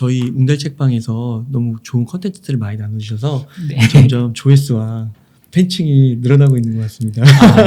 저희 웅달 책방에서 너무 좋은 컨텐츠들을 많이 나눠주셔서 네. 점점 조회수와 팬층이 늘어나고 있는 것 같습니다.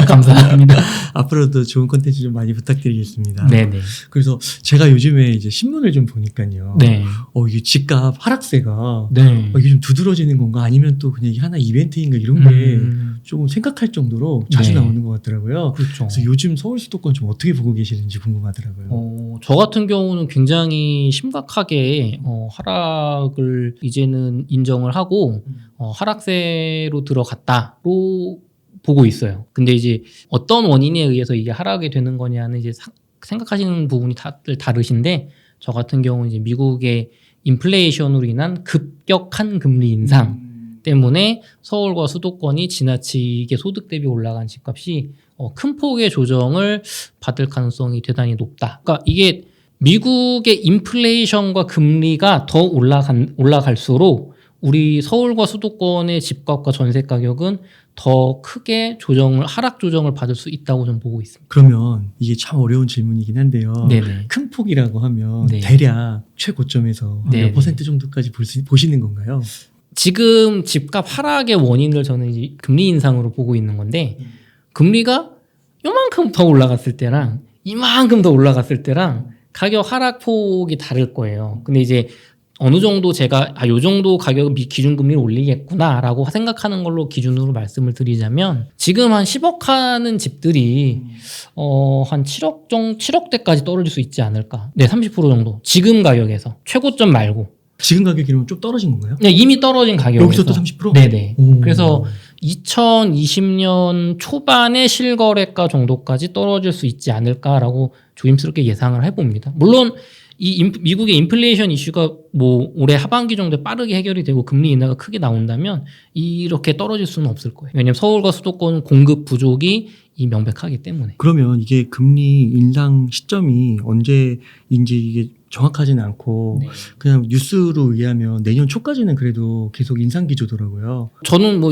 감사합니다. 앞으로도 좋은 컨텐츠 좀 많이 부탁드리겠습니다. 네네. 그래서 제가 요즘에 이제 신문을 좀 보니까요. 네. 이게 집값 하락세가 네. 이게 좀 두드러지는 건가 아니면 또 그냥 이게 하나 이벤트인가 이런 게 조금 생각할 정도로 자주 네. 나오는 것 같더라고요. 그렇죠. 그래서 요즘 서울 수도권 좀 어떻게 보고 계시는지 궁금하더라고요. 저 같은 경우는 굉장히 심각하게 하락을 이제는 인정을 하고 하락세로 들어갔다로 보고 있어요. 근데 이제 어떤 원인에 의해서 이게 하락이 되는 거냐는 이제 생각하시는 부분이 다들 다르신데 저 같은 경우는 이제 미국의 인플레이션으로 인한 급격한 금리 인상 때문에 서울과 수도권이 지나치게 소득 대비 올라간 집값이 큰 폭의 조정을 받을 가능성이 대단히 높다. 그러니까 이게 미국의 인플레이션과 금리가 더 올라갈수록 우리 서울과 수도권의 집값과 전세 가격은 더 크게 하락 조정을 받을 수 있다고 좀 보고 있습니다. 그러면 이게 참 어려운 질문이긴 한데요. 네네. 큰 폭이라고 하면 네. 대략 최고점에서 네네. 몇 퍼센트 정도까지 보시는 건가요? 지금 집값 하락의 원인을 저는 이제 금리 인상으로 보고 있는 건데 금리가 요만큼 더 올라갔을 때랑 이만큼 더 올라갔을 때랑 가격 하락폭이 다를 거예요. 근데 이제 어느 정도 제가 요 정도 가격 기준금리를 올리겠구나라고 생각하는 걸로 기준으로 말씀을 드리자면 지금 한 10억 하는 집들이 한 7억대까지 떨어질 수 있지 않을까. 네, 30% 정도. 지금 가격에서 최고점 말고. 지금 가격이면 좀 떨어진 건가요? 그냥 이미 떨어진 가격에서. 여기서 또 30%? 네네. 그래서 2020년 초반의 실거래가 정도까지 떨어질 수 있지 않을까라고 조심스럽게 예상을 해봅니다. 물론 미국의 인플레이션 이슈가 뭐 올해 하반기 정도에 빠르게 해결이 되고 금리 인하가 크게 나온다면 이렇게 떨어질 수는 없을 거예요. 왜냐하면 서울과 수도권 공급 부족이 명백하기 때문에. 그러면 이게 금리 인상 시점이 언제인지 이게 정확하지는 않고 네. 그냥 뉴스로 의하면 내년 초까지는 그래도 계속 인상 기조더라고요. 저는 뭐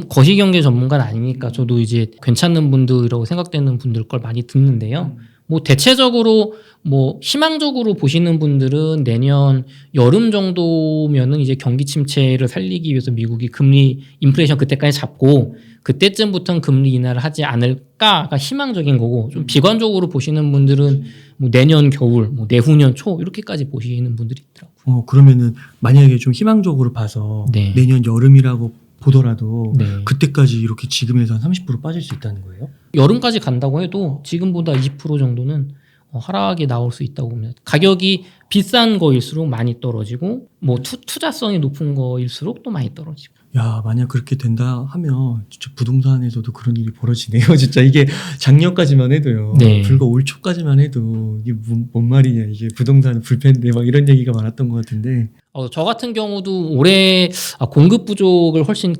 거시경제 전문가는 아니니까 저도 이제 괜찮은 분들이라고 생각되는 분들 걸 많이 듣는데요. 뭐 대체적으로 뭐 희망적으로 보시는 분들은 내년 여름 정도면은 이제 경기 침체를 살리기 위해서 미국이 금리 인플레이션 그때까지 잡고 그때쯤부터는 금리 인하를 하지 않을까가 희망적인 거고 좀 비관적으로 보시는 분들은 뭐 내년 겨울, 뭐 내후년 초 이렇게까지 보시는 분들이 있더라고요. 그러면은 만약에 좀 희망적으로 봐서 네. 내년 여름이라고 보더라도 네. 그때까지 이렇게 지금에서 한 30% 빠질 수 있다는 거예요? 여름까지 간다고 해도 지금보다 20% 정도는 하락이 나올 수 있다고 봅니다. 가격이 비싼 거일수록 많이 떨어지고 뭐 투자성이 높은 거일수록 또 많이 떨어지고. 야, 만약 그렇게 된다 하면 진짜 부동산에서도 그런 일이 벌어지네요. 진짜 이게 작년까지만 해도요. 네. 불과 올 초까지만 해도 이게 뭔 말이냐. 이게 부동산 불패인데 막 이런 얘기가 많았던 것 같은데. 저 같은 경우도 올해 공급 부족을 훨씬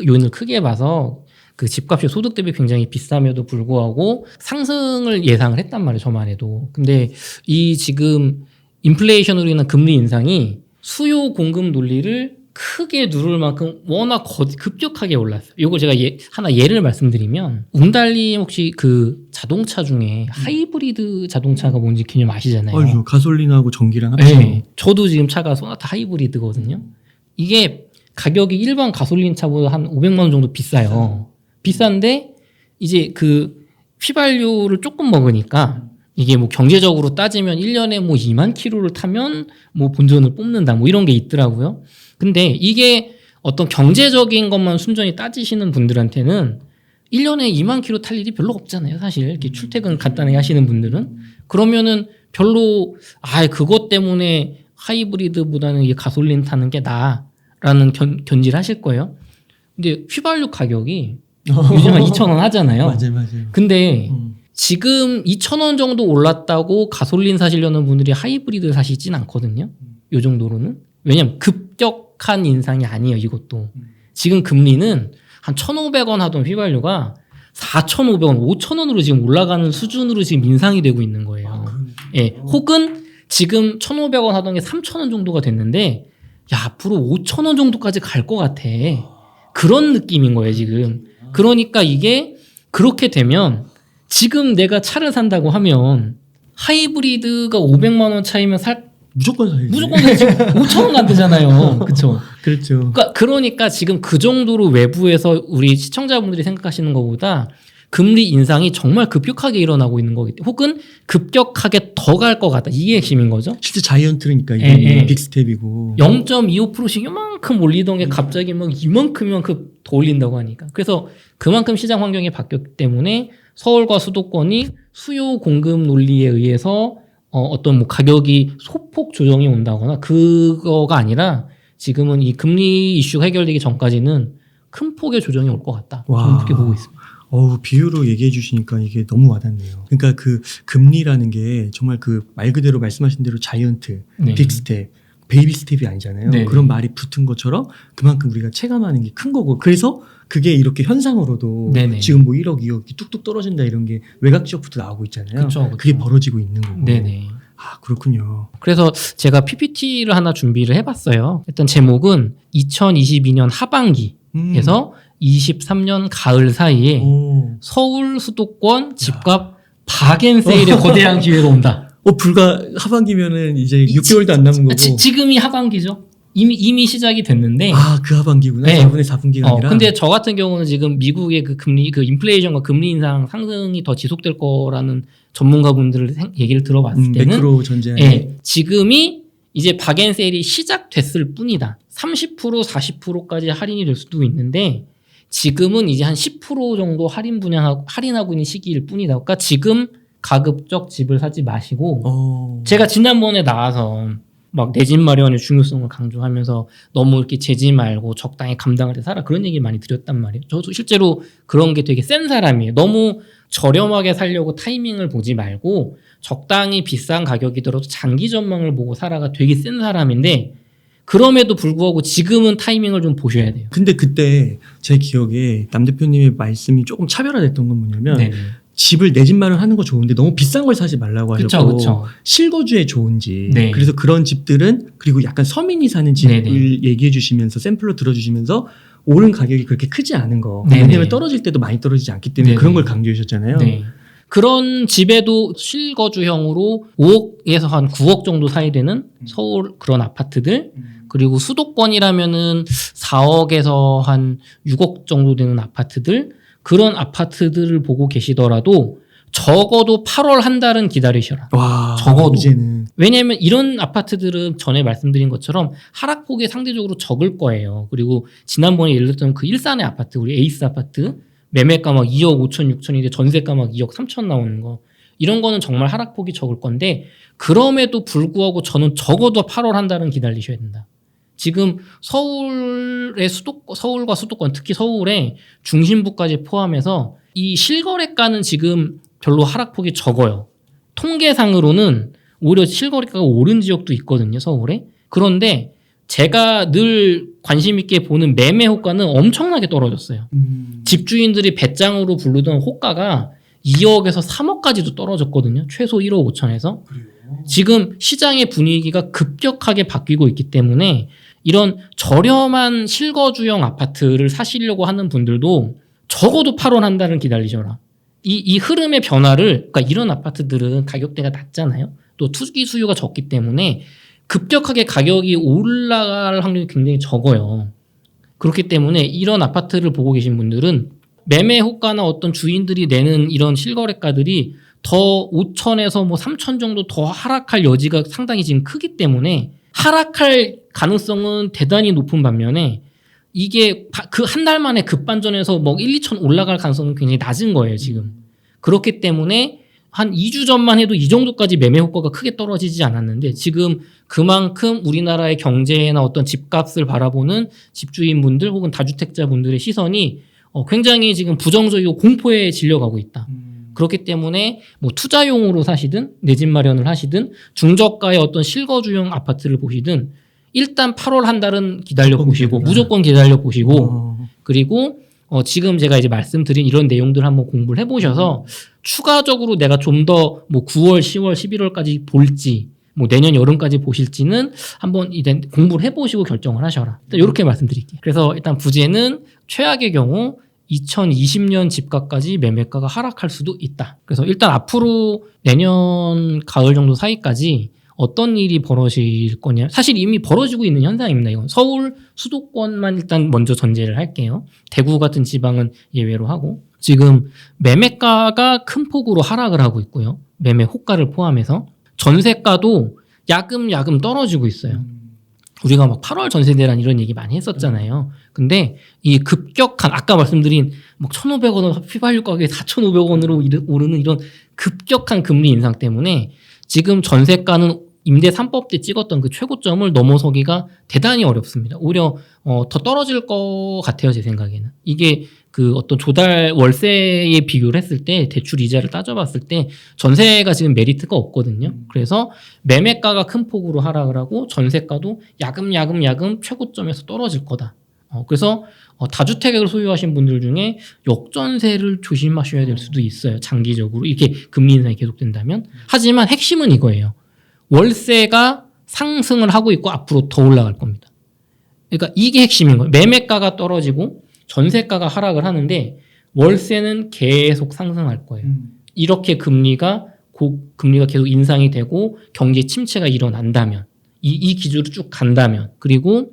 요인을 크게 봐서 그 집값이 소득 대비 굉장히 비싸며도 불구하고 상승을 예상을 했단 말이에요. 저만 해도. 근데 이 지금 인플레이션으로 인한 금리 인상이 수요 공급 논리를 크게 누를 만큼 워낙 급격하게 올랐어요. 이걸 제가 하나 예를 말씀드리면 웅달님 혹시 그 자동차 중에 하이브리드 자동차가 뭔지 개념 아시잖아요. 알죠. 가솔린하고 전기랑 합치면. 네. 저도 지금 차가 소나타 하이브리드거든요. 이게 가격이 일반 가솔린 차보다 한 500만 원 정도 비싸요. 비싼데 이제 그 휘발유를 조금 먹으니까 이게 뭐 경제적으로 따지면 1년에 뭐 2만 킬로를 타면 뭐 본전을 뽑는다 뭐 이런 게 있더라고요. 근데 이게 어떤 경제적인 것만 순전히 따지시는 분들한테는 1년에 2만 킬로 탈 일이 별로 없잖아요. 사실 이렇게 출퇴근 간단하게 하시는 분들은. 그러면은 별로 그것 때문에 하이브리드보다는 이게 가솔린 타는 게 나아라는 견지를 하실 거예요. 근데 휘발유 가격이 요즘 한 2,000원 하잖아요. 맞아요. 근데 지금 2,000원 정도 올랐다고 가솔린 사시려는 분들이 하이브리드 사시진 않거든요. 요 정도로는. 왜냐면 급격한 인상이 아니에요, 이것도. 지금 금리는 한 1,500원 하던 휘발유가 4,500원, 5,000원으로 지금 올라가는 수준으로 지금 인상이 되고 있는 거예요. 예. 혹은 지금 1,500원 하던 게 3,000원 정도가 됐는데, 앞으로 5,000원 정도까지 갈 것 같아. 그런 느낌인 거예요, 지금. 그러니까 이게 그렇게 되면 지금 내가 차를 산다고 하면 하이브리드가 500만 원 차이면 무조건 사야지. 무조건 지금 5천 원 안 되잖아요. 그렇죠. 그렇죠. 그러니까 지금 그 정도로 외부에서 우리 시청자분들이 생각하시는 것보다 금리 인상이 정말 급격하게 일어나고 있는 거기 때문에 혹은 급격하게 더 갈 것 같다. 이게 핵심인 거죠. 실제 자이언트니까 예, 이게 예. 빅스텝이고. 0.25%씩 이만큼 올리던 게 갑자기 막 이만큼 더 올린다고 하니까. 그래서 그만큼 시장 환경이 바뀌었기 때문에 서울과 수도권이 수요 공급 논리에 의해서 어떤 뭐 가격이 소폭 조정이 온다거나 그거가 아니라 지금은 이 금리 이슈가 해결되기 전까지는 큰 폭의 조정이 올 것 같다. 와. 저는 그렇게 보고 있습니다. 비유로 얘기해 주시니까 이게 너무 와닿네요. 그러니까 그 금리라는 게 정말 그 말 그대로 말씀하신 대로 자이언트, 네. 빅스텝, 베이비 스텝이 아니잖아요. 네. 그런 말이 붙은 것처럼 그만큼 우리가 체감하는 게 큰 거고. 그래서 그게 이렇게 현상으로도 네네. 지금 뭐 1억, 2억이 뚝뚝 떨어진다 이런 게 외곽 지역부터 나오고 있잖아요. 그쵸. 그게 벌어지고 있는 거고. 네네. 아, 그렇군요. 그래서 제가 PPT를 하나 준비를 해봤어요. 일단 제목은 2022년 하반기에서 23년 가을 사이에 오. 서울 수도권 집값 바겐세일의 거대한 기회가 온다. 불과 하반기면은 이제 6개월도 안 남은 거고. 지금이 하반기죠. 이미 시작이 됐는데. 그 하반기구나. 네. 4분의 4분기가 아니라. 근데 저 같은 경우는 지금 미국의 그 금리, 그 인플레이션과 금리 인상 상승이 더 지속될 거라는 전문가분들 얘기를 들어봤을 때는. 매크로 전제하에. 예, 지금이 이제 바겐세일이 시작됐을 뿐이다. 30% 40%까지 할인이 될 수도 있는데 지금은 이제 한 10% 정도 할인하고 있는 시기일 뿐이다. 그러니까 지금 가급적 집을 사지 마시고 제가 지난번에 나와서 막 내 집 마련의 중요성을 강조하면서 너무 이렇게 재지 말고 적당히 감당할 때 살아 그런 얘기 많이 드렸단 말이에요. 저도 실제로 그런 게 되게 센 사람이에요. 너무 저렴하게 살려고 타이밍을 보지 말고 적당히 비싼 가격이더라도 장기 전망을 보고 살아가 되게 센 사람인데 그럼에도 불구하고 지금은 타이밍을 좀 보셔야 돼요. 근데 그때 제 기억에 남 대표님의 말씀이 조금 차별화됐던 건 뭐냐면 네네. 집을 내 집 마련하는 거 좋은데 너무 비싼 걸 사지 말라고 하셨고 그쵸. 실거주에 좋은지 네. 그래서 그런 집들은 그리고 약간 서민이 사는 집을 네네. 얘기해 주시면서 샘플로 들어주시면서 오른 가격이 그렇게 크지 않은 거 네네. 왜냐면 떨어질 때도 많이 떨어지지 않기 때문에 네네. 그런 걸 강조해 주셨잖아요. 네. 그런 집에도 실거주형으로 5억에서 한 9억 정도 사야 되는 서울 그런 아파트들 그리고 수도권이라면은 4억에서 한 6억 정도 되는 아파트들 그런 아파트들을 보고 계시더라도 적어도 8월 한 달은 기다리셔라. 와, 적어도. 이제는 왜냐하면 이런 아파트들은 전에 말씀드린 것처럼 하락폭이 상대적으로 적을 거예요. 그리고 지난번에 예를 들었던 그 일산의 아파트, 우리 에이스 아파트 매매가 막 2억 5천 6천인데 전세가 막 2억 3천 나오는 거 이런 거는 정말 하락폭이 적을 건데 그럼에도 불구하고 저는 적어도 8월 한 달은 기다리셔야 된다. 지금 서울과 수도권 특히 서울의 중심부까지 포함해서 이 실거래가는 지금 별로 하락폭이 적어요. 통계상으로는 오히려 실거래가가 오른 지역도 있거든요, 서울에. 그런데 제가 늘 관심 있게 보는 매매 호가는 엄청나게 떨어졌어요. 집주인들이 배짱으로 부르던 호가가 2억에서 3억까지도 떨어졌거든요. 최소 1억 5천에서. 그래요. 지금 시장의 분위기가 급격하게 바뀌고 있기 때문에 이런 저렴한 실거주형 아파트를 사시려고 하는 분들도 적어도 8월 한 달은 기다리셔라. 이 흐름의 변화를, 그러니까 이런 아파트들은 가격대가 낮잖아요. 또 투기 수요가 적기 때문에 급격하게 가격이 올라갈 확률이 굉장히 적어요. 그렇기 때문에 이런 아파트를 보고 계신 분들은 매매 호가나 어떤 주인들이 내는 이런 실거래가들이 더 5천에서 뭐 3천 정도 더 하락할 여지가 상당히 지금 크기 때문에 하락할 가능성은 대단히 높은 반면에 이게 그 한 달 만에 급반전해서 뭐 1, 2천 올라갈 가능성은 굉장히 낮은 거예요, 지금. 그렇기 때문에 한 2주 전만 해도 이 정도까지 매매 효과가 크게 떨어지지 않았는데 지금 그만큼 우리나라의 경제나 어떤 집값을 바라보는 집주인분들 혹은 다주택자분들의 시선이 굉장히 지금 부정적이고 공포에 질려가고 있다. 그렇기 때문에 뭐 투자용으로 사시든 내 집 마련을 하시든 중저가의 어떤 실거주용 아파트를 보시든 일단 8월 한 달은 기다려 보시고 무조건 기다려 보시고 그리고 지금 제가 이제 말씀드린 이런 내용들 한번 공부를 해보셔서 추가적으로 내가 좀 더 뭐 9월, 10월, 11월까지 볼지 뭐 내년 여름까지 보실지는 한번 이제 공부를 해보시고 결정을 하셔라. 일단 이렇게 말씀드릴게요. 그래서 일단 부제는 최악의 경우 2020년 집값까지 매매가가 하락할 수도 있다. 그래서 일단 앞으로 내년 가을 정도 사이까지 어떤 일이 벌어질 거냐. 사실 이미 벌어지고 있는 현상입니다. 이건 서울 수도권만 일단 먼저 전제를 할게요. 대구 같은 지방은 예외로 하고 지금 매매가가 큰 폭으로 하락을 하고 있고요. 매매 호가를 포함해서 전세가도 야금야금 떨어지고 있어요. 우리가 막 8월 전세 대란 이런 얘기 많이 했었잖아요. 근데 이 급격한 아까 말씀드린 막 1,500원 휘발유 가격이 4,500원으로 오르는 이런 급격한 금리 인상 때문에 지금 전세가는 임대 3법 때 찍었던 그 최고점을 넘어서기가 대단히 어렵습니다. 오히려 더 떨어질 것 같아요, 제 생각에는. 이게 그 어떤 조달 월세에 비교를 했을 때 대출 이자를 따져봤을 때 전세가 지금 메리트가 없거든요. 그래서 매매가가 큰 폭으로 하락을 하고 전세가도 야금 최고점에서 떨어질 거다. 그래서 다주택을 소유하신 분들 중에 역전세를 조심하셔야 될 수도 있어요. 장기적으로 이렇게 금리 인상이 계속된다면. 하지만 핵심은 이거예요. 월세가 상승을 하고 있고 앞으로 더 올라갈 겁니다. 그러니까 이게 핵심인 거예요. 매매가가 떨어지고 전세가가 하락을 하는데 월세는 계속 상승할 거예요. 이렇게 금리가 계속 인상이 되고 경제 침체가 일어난다면 이 기조로 쭉 간다면 그리고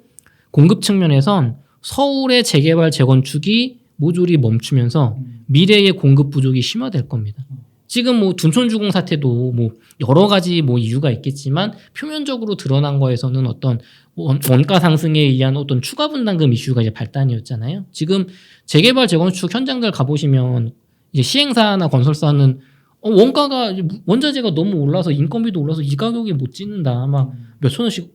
공급 측면에선 서울의 재개발 재건축이 모조리 멈추면서 미래의 공급 부족이 심화될 겁니다. 지금 뭐 둔촌주공 사태도 뭐 여러 가지 뭐 이유가 있겠지만 표면적으로 드러난 거에서는 어떤 원가 상승에 의한 어떤 추가 분담금 이슈가 이제 발단이었잖아요. 지금 재개발 재건축 현장들 가보시면 이제 시행사나 건설사는 원가가 원자재가 너무 올라서 인건비도 올라서 이 가격에 못 짓는다. 막 몇천억씩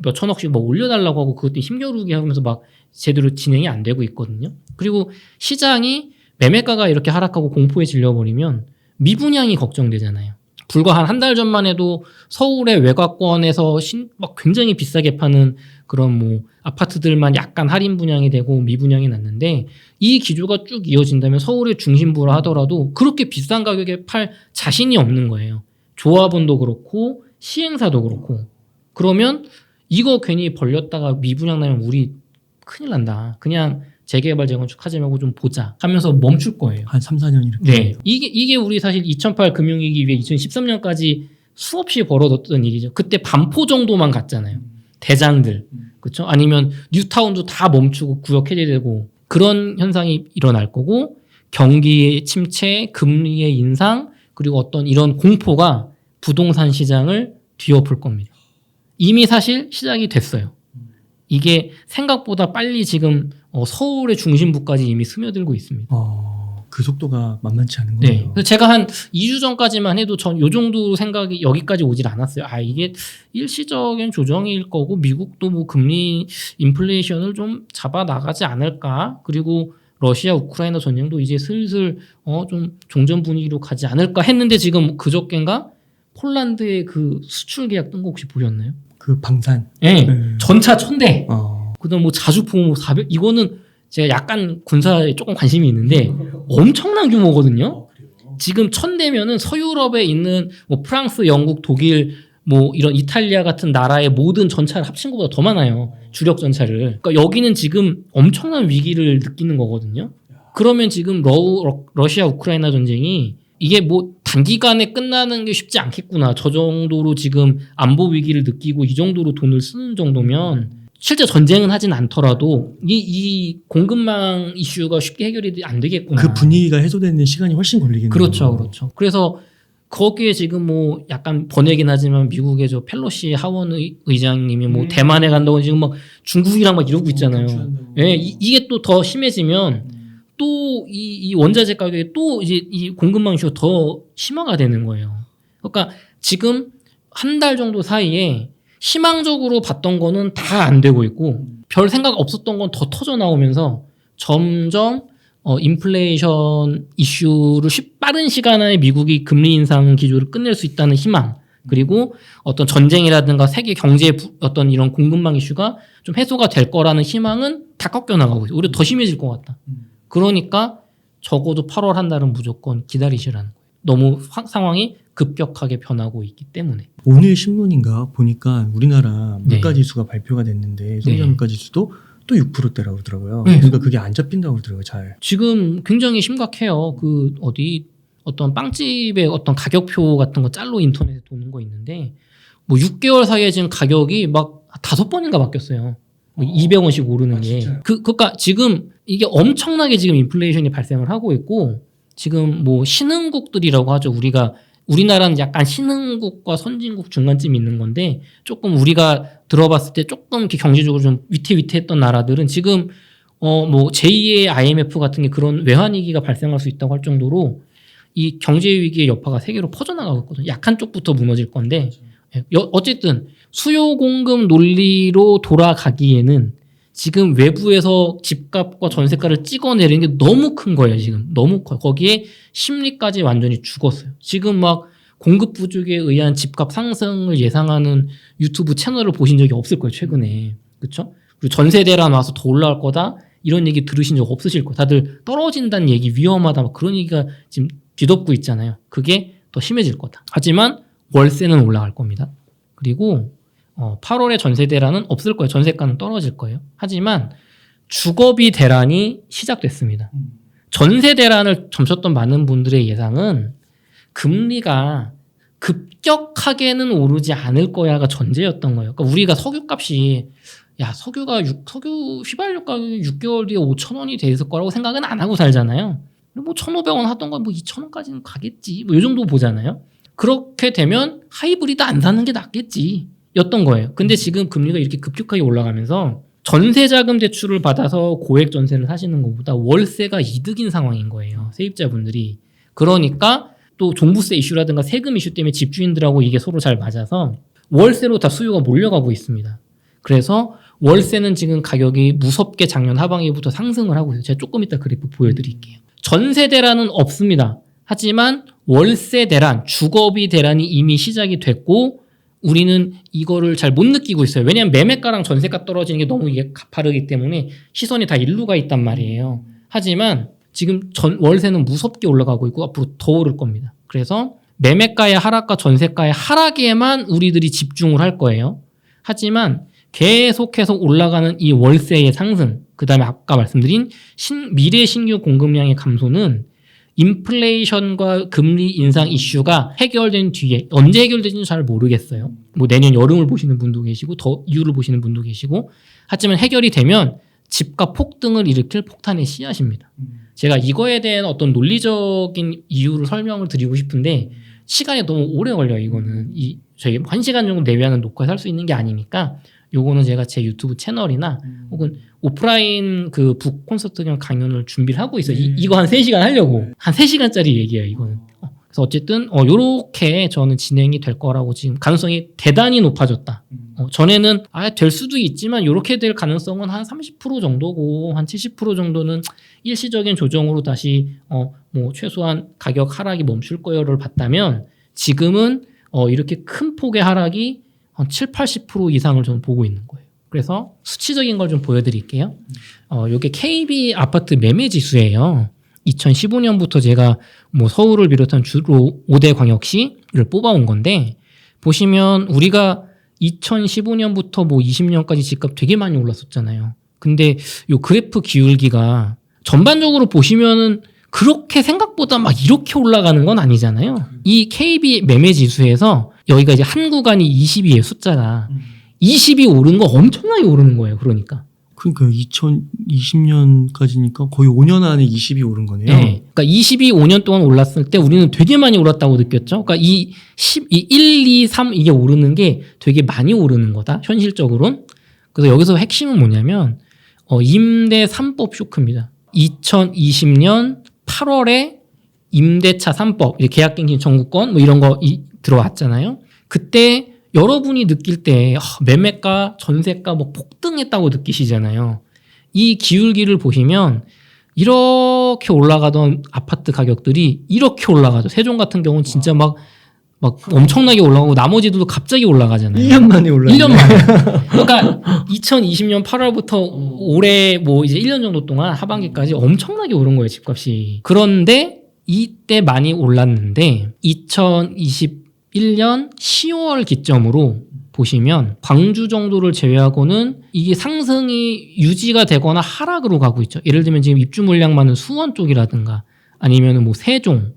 막 올려달라고 하고 그것 때문에 힘겨루게 하면서 막 제대로 진행이 안 되고 있거든요. 그리고 시장이 매매가가 이렇게 하락하고 공포에 질려버리면 미분양이 걱정되잖아요. 불과 한 달 전만 해도 서울의 외곽권에서 막 굉장히 비싸게 파는 그런 뭐 아파트들만 약간 할인 분양이 되고 미분양이 났는데 이 기조가 쭉 이어진다면 서울의 중심부라 하더라도 그렇게 비싼 가격에 팔 자신이 없는 거예요. 조합원도 그렇고 시행사도 그렇고. 그러면 이거 괜히 벌렸다가 미분양 나면 우리 큰일 난다. 그냥 재개발 재건축 하지 말고 좀 보자 하면서 멈출 거예요. 한 3, 4년 이렇게. 네. 이게 우리 사실 2008 금융위기 이후에 2013년까지 수없이 벌어졌던 일이죠. 그때 반포 정도만 갔잖아요. 대장들. 그렇죠? 아니면 뉴타운도 다 멈추고 구역 해제되고 그런 현상이 일어날 거고 경기의 침체, 금리의 인상 그리고 어떤 이런 공포가 부동산 시장을 뒤엎을 겁니다. 이미 사실 시작이 됐어요. 이게 생각보다 빨리 지금 서울의 중심부까지 이미 스며들고 있습니다. 그 속도가 만만치 않은 네. 거예요. 그래서 제가 한 2주 전까지만 해도 전 요 정도 생각이 여기까지 오질 않았어요. 이게 일시적인 조정일 거고 미국도 뭐 금리 인플레이션을 좀 잡아 나가지 않을까. 그리고 러시아 우크라이나 전쟁도 이제 슬슬 좀 종전 분위기로 가지 않을까 했는데 지금 그저께인가 폴란드의 그 수출 계약 뜬 거 혹시 보셨나요? 그 방산. 네. 네. 전차 1,000대. 그다음 뭐 자주포 400 이거는 제가 약간 군사에 조금 관심이 있는데 엄청난 규모거든요. 지금 1,000대면은 서유럽에 있는 뭐 프랑스, 영국, 독일 뭐 이런 이탈리아 같은 나라의 모든 전차를 합친 것보다 더 많아요. 주력 전차를. 그러니까 여기는 지금 엄청난 위기를 느끼는 거거든요. 그러면 지금 러시아 우크라이나 전쟁이 이게 뭐 단기간에 끝나는 게 쉽지 않겠구나. 저 정도로 지금 안보 위기를 느끼고 이 정도로 돈을 쓰는 정도면 실제 전쟁은 하진 않더라도 이 공급망 이슈가 쉽게 해결이 안 되겠구나. 그 분위기가 해소되는 시간이 훨씬 걸리겠네요. 그렇죠. 그래서 거기에 지금 뭐 약간 번외긴 하지만 미국의 저 펠로시 하원 의장님이 뭐 대만에 간다고 지금 막 중국이랑 막 이러고 있잖아요. 예, 이게 또 더 심해지면 또 이 원자재 가격이 또 이제 이 공급망 이슈가 더 심화가 되는 거예요. 그러니까 지금 한 달 정도 사이에 희망적으로 봤던 거는 다 안 되고 있고 별 생각 없었던 건 더 터져 나오면서 점점 인플레이션 이슈를 빠른 시간 안에 미국이 금리 인상 기조를 끝낼 수 있다는 희망 그리고 어떤 전쟁이라든가 세계 경제 어떤 이런 공급망 이슈가 좀 해소가 될 거라는 희망은 다 꺾여 나가고 있어요. 오히려 더 심해질 것 같다. 그러니까 적어도 8월 한 달은 무조건 기다리시라는 거예요. 너무 상황이 급격하게 변하고 있기 때문에. 오늘 신문인가 보니까 우리나라 네. 물가지수가 발표가 됐는데 소비자 네. 물가지수도 또 6%대라고 그러더라고요. 네. 그러니까 그게 안 잡힌다고 그러더라고요. 잘. 지금 굉장히 심각해요. 어떤 빵집의 어떤 가격표 같은 거 짤로 인터넷에 도는 거 있는데 뭐 6개월 사이에 지금 가격이 막 5번인가 바뀌었어요. 뭐 200원씩 오르는 게. 그러니까 지금 이게 엄청나게 지금 인플레이션이 발생을 하고 있고 지금 뭐 신흥국들이라고 하죠. 우리나라는 약간 신흥국과 선진국 중간쯤에 있는 건데 조금 우리가 들어봤을 때 조금 이렇게 경제적으로 좀 위태위태했던 나라들은 지금 뭐 제2의 IMF 같은 게 그런 외환위기가 발생할 수 있다고 할 정도로 이 경제위기의 여파가 세계로 퍼져나가고 있거든요. 약한 쪽부터 무너질 건데 어쨌든 수요 공급 논리로 돌아가기에는 지금 외부에서 집값과 전세가를 찍어내리는 게 너무 큰 거예요. 지금 너무 커요. 거기에 심리까지 완전히 죽었어요. 지금 막 공급 부족에 의한 집값 상승을 예상하는 유튜브 채널을 보신 적이 없을 거예요. 최근에. 그렇죠? 그리고 전세 대란 와서 더 올라갈 거다 이런 얘기 들으신 적 없으실 거예요. 다들 떨어진다는 얘기 위험하다 막 그런 얘기가 지금 뒤덮고 있잖아요. 그게 더 심해질 거다. 하지만 월세는 올라갈 겁니다. 그리고 8월에 전세 대란은 없을 거예요. 전세가는 떨어질 거예요. 하지만 주거비 대란이 시작됐습니다. 전세 대란을 점쳤던 많은 분들의 예상은 금리가 급격하게는 오르지 않을 거야가 전제였던 거예요. 그러니까 우리가 석유값이 석유 휘발유 가격이 6개월 뒤에 5,000원이 돼 있을 거라고 생각은 안 하고 살잖아요. 뭐 1,500원 하던 건 뭐 2,000원까지는 가겠지. 뭐 이 정도 보잖아요. 그렇게 되면 하이브리드 안 사는 게 낫겠지. 였던 거예요. 근데 지금 금리가 이렇게 급격하게 올라가면서 전세자금 대출을 받아서 고액 전세를 사시는 것보다 월세가 이득인 상황인 거예요. 세입자분들이. 그러니까 또 종부세 이슈라든가 세금 이슈 때문에 집주인들하고 이게 서로 잘 맞아서 월세로 다 수요가 몰려가고 있습니다. 그래서 월세는 지금 가격이 무섭게 작년 하반기부터 상승을 하고 있어요. 제가 조금 이따 그래프 보여드릴게요. 전세 대란은 없습니다. 하지만 월세 대란, 주거비 대란이 이미 시작이 됐고 우리는 이거를 잘 못 느끼고 있어요. 왜냐하면 매매가랑 전세가 떨어지는 게 너무 이게 가파르기 때문에 시선이 다 일루가 있단 말이에요. 하지만 지금 월세는 무섭게 올라가고 있고 앞으로 더 오를 겁니다. 그래서 매매가의 하락과 전세가의 하락에만 우리들이 집중을 할 거예요. 하지만 계속해서 올라가는 이 월세의 상승, 그 다음에 아까 말씀드린 미래 신규 공급량의 감소는 인플레이션과 금리 인상 이슈가 해결된 뒤에 언제 해결되지는 잘 모르겠어요. 뭐 내년 여름을 보시는 분도 계시고 더 이유를 보시는 분도 계시고 하지만 해결이 되면 집값 폭등을 일으킬 폭탄의 씨앗입니다. 제가 이거에 대한 어떤 논리적인 이유를 설명을 드리고 싶은데 시간이 너무 오래 걸려요. 이거는 저희 1시간 정도 내외하는 녹화에서 할 수 있는 게 아니니까 요거는 제가 제 유튜브 채널이나 혹은 오프라인 그 북 콘서트형 강연을 준비를 하고 있어요. 이거 한 3시간 하려고. 한 3시간짜리 얘기예요, 이거는. 그래서 어쨌든 요렇게 저는 진행이 될 거라고 지금 가능성이 대단히 높아졌다. 전에는 될 수도 있지만 요렇게 될 가능성은 한 30% 정도고 한 70% 정도는 일시적인 조정으로 다시 뭐 최소한 가격 하락이 멈출 거요를 봤다면 지금은 이렇게 큰 폭의 하락이 한 70-80% 이상을 저는 보고 있는 거예요. 그래서 수치적인 걸 좀 보여드릴게요. 요게 KB 아파트 매매 지수예요. 2015년부터 제가 뭐 서울을 비롯한 주로 5대 광역시를 뽑아온 건데 보시면 우리가 2015년부터 뭐 20년까지 집값 되게 많이 올랐었잖아요. 근데 요 그래프 기울기가 전반적으로 보시면은 그렇게 생각보다 막 이렇게 올라가는 건 아니잖아요. 이 KB 매매 지수에서 여기가 이제 한 구간이 20이에요, 숫자가. 20이 오르는 거 엄청나게 오르는 거예요, 그러니까. 그러니까 2020년까지니까 거의 5년 안에 20이 오른 거네요. 네. 그러니까 20이 5년 동안 올랐을 때 우리는 되게 많이 올랐다고 느꼈죠. 그러니까 이 1, 2, 3 이게 오르는 게 되게 많이 오르는 거다, 현실적으로는. 그래서 여기서 핵심은 뭐냐면 임대 3법 쇼크입니다. 2020년 8월에 임대차 3법, 계약갱신 청구권 뭐 이런 거 들어왔잖아요. 그때 여러분이 느낄 때 매매가, 전세가 뭐 폭등했다고 느끼시잖아요. 이 기울기를 보시면 이렇게 올라가던 아파트 가격들이 이렇게 올라가죠. 세종 같은 경우는 진짜 막 엄청나게 올라가고 나머지들도 갑자기 올라가잖아요. 1년 만에 올랐네. 1년 만에. 그러니까 2020년 8월부터 올해 뭐 이제 1년 정도 동안 하반기까지 엄청나게 오른 거예요, 집값이. 그런데 이때 많이 올랐는데 2021년 10월 기점으로 보시면 광주 정도를 제외하고는 이게 상승이 유지가 되거나 하락으로 가고 있죠. 예를 들면 지금 입주 물량 많은 수원 쪽이라든가 아니면 뭐 세종,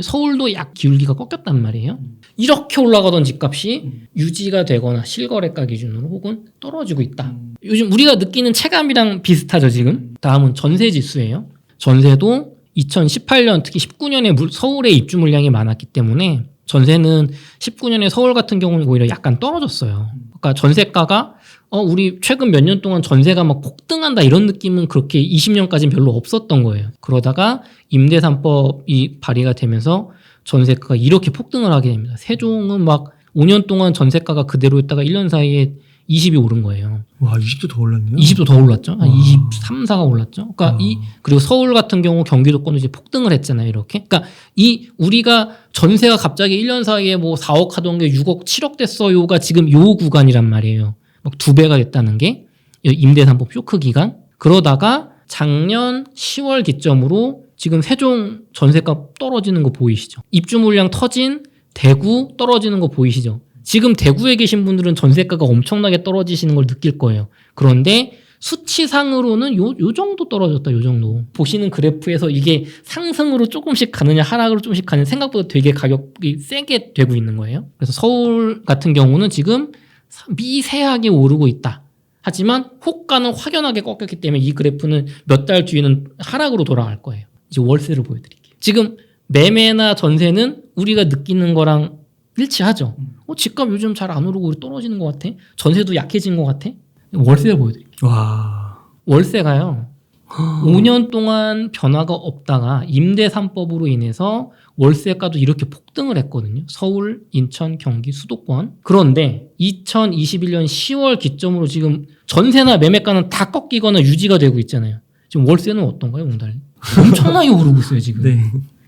서울도 약 기울기가 꺾였단 말이에요. 이렇게 올라가던 집값이 유지가 되거나 실거래가 기준으로 혹은 떨어지고 있다. 요즘 우리가 느끼는 체감이랑 비슷하죠 지금. 다음은 전세 지수예요. 전세도 2018년 특히 19년에 서울의 입주 물량이 많았기 때문에 전세는 19년에 서울 같은 경우는 오히려 약간 떨어졌어요. 그러니까 전세가가 우리 최근 몇 년 동안 전세가 막 폭등한다 이런 느낌은 그렇게 20년까지는 별로 없었던 거예요. 그러다가 임대 3법이 발의가 되면서 전세가가 이렇게 폭등을 하게 됩니다. 세종은 막 5년 동안 전세가가 그대로였다가 1년 사이에 20이 오른 거예요. 와, 20도 더 올랐네요. 20도 더 올랐죠. 한 23, 4가 올랐죠. 그러니까 그리고 서울 같은 경우 경기도권도 이제 폭등을 했잖아요. 이렇게. 그러니까 우리가 전세가 갑자기 1년 사이에 뭐 4억 하던 게 6억, 7억 됐어요가 지금 요 구간이란 말이에요. 막 2배가 됐다는 게 임대 3법 쇼크 기간. 그러다가 작년 10월 기점으로 지금 세종 전세값 떨어지는 거 보이시죠? 입주 물량 터진 대구 떨어지는 거 보이시죠? 지금 대구에 계신 분들은 전세가가 엄청나게 떨어지시는 걸 느낄 거예요. 그런데 수치상으로는 요 정도 떨어졌다, 요 정도. 보시는 그래프에서 이게 상승으로 조금씩 가느냐, 하락으로 조금씩 가느냐, 생각보다 되게 가격이 세게 되고 있는 거예요. 그래서 서울 같은 경우는 지금 미세하게 오르고 있다. 하지만 호가는 확연하게 꺾였기 때문에 이 그래프는 몇 달 뒤에는 하락으로 돌아갈 거예요. 이제 월세를 보여드릴게요. 지금 매매나 전세는 우리가 느끼는 거랑 일치하죠. 집값 요즘 잘 안 오르고 떨어지는 것 같아. 전세도 약해진 것 같아. 월세를 보여드릴게요. 와. 월세가요. 5년 동안 변화가 없다가 임대 3법으로 인해서 월세가도 이렇게 폭등을 했거든요. 서울, 인천, 경기, 수도권. 그런데 2021년 10월 기점으로 지금 전세나 매매가는 다 꺾이거나 유지가 되고 있잖아요. 지금 월세는 어떤가요, 옹달님? 엄청나게 오르고 있어요, 지금. 네.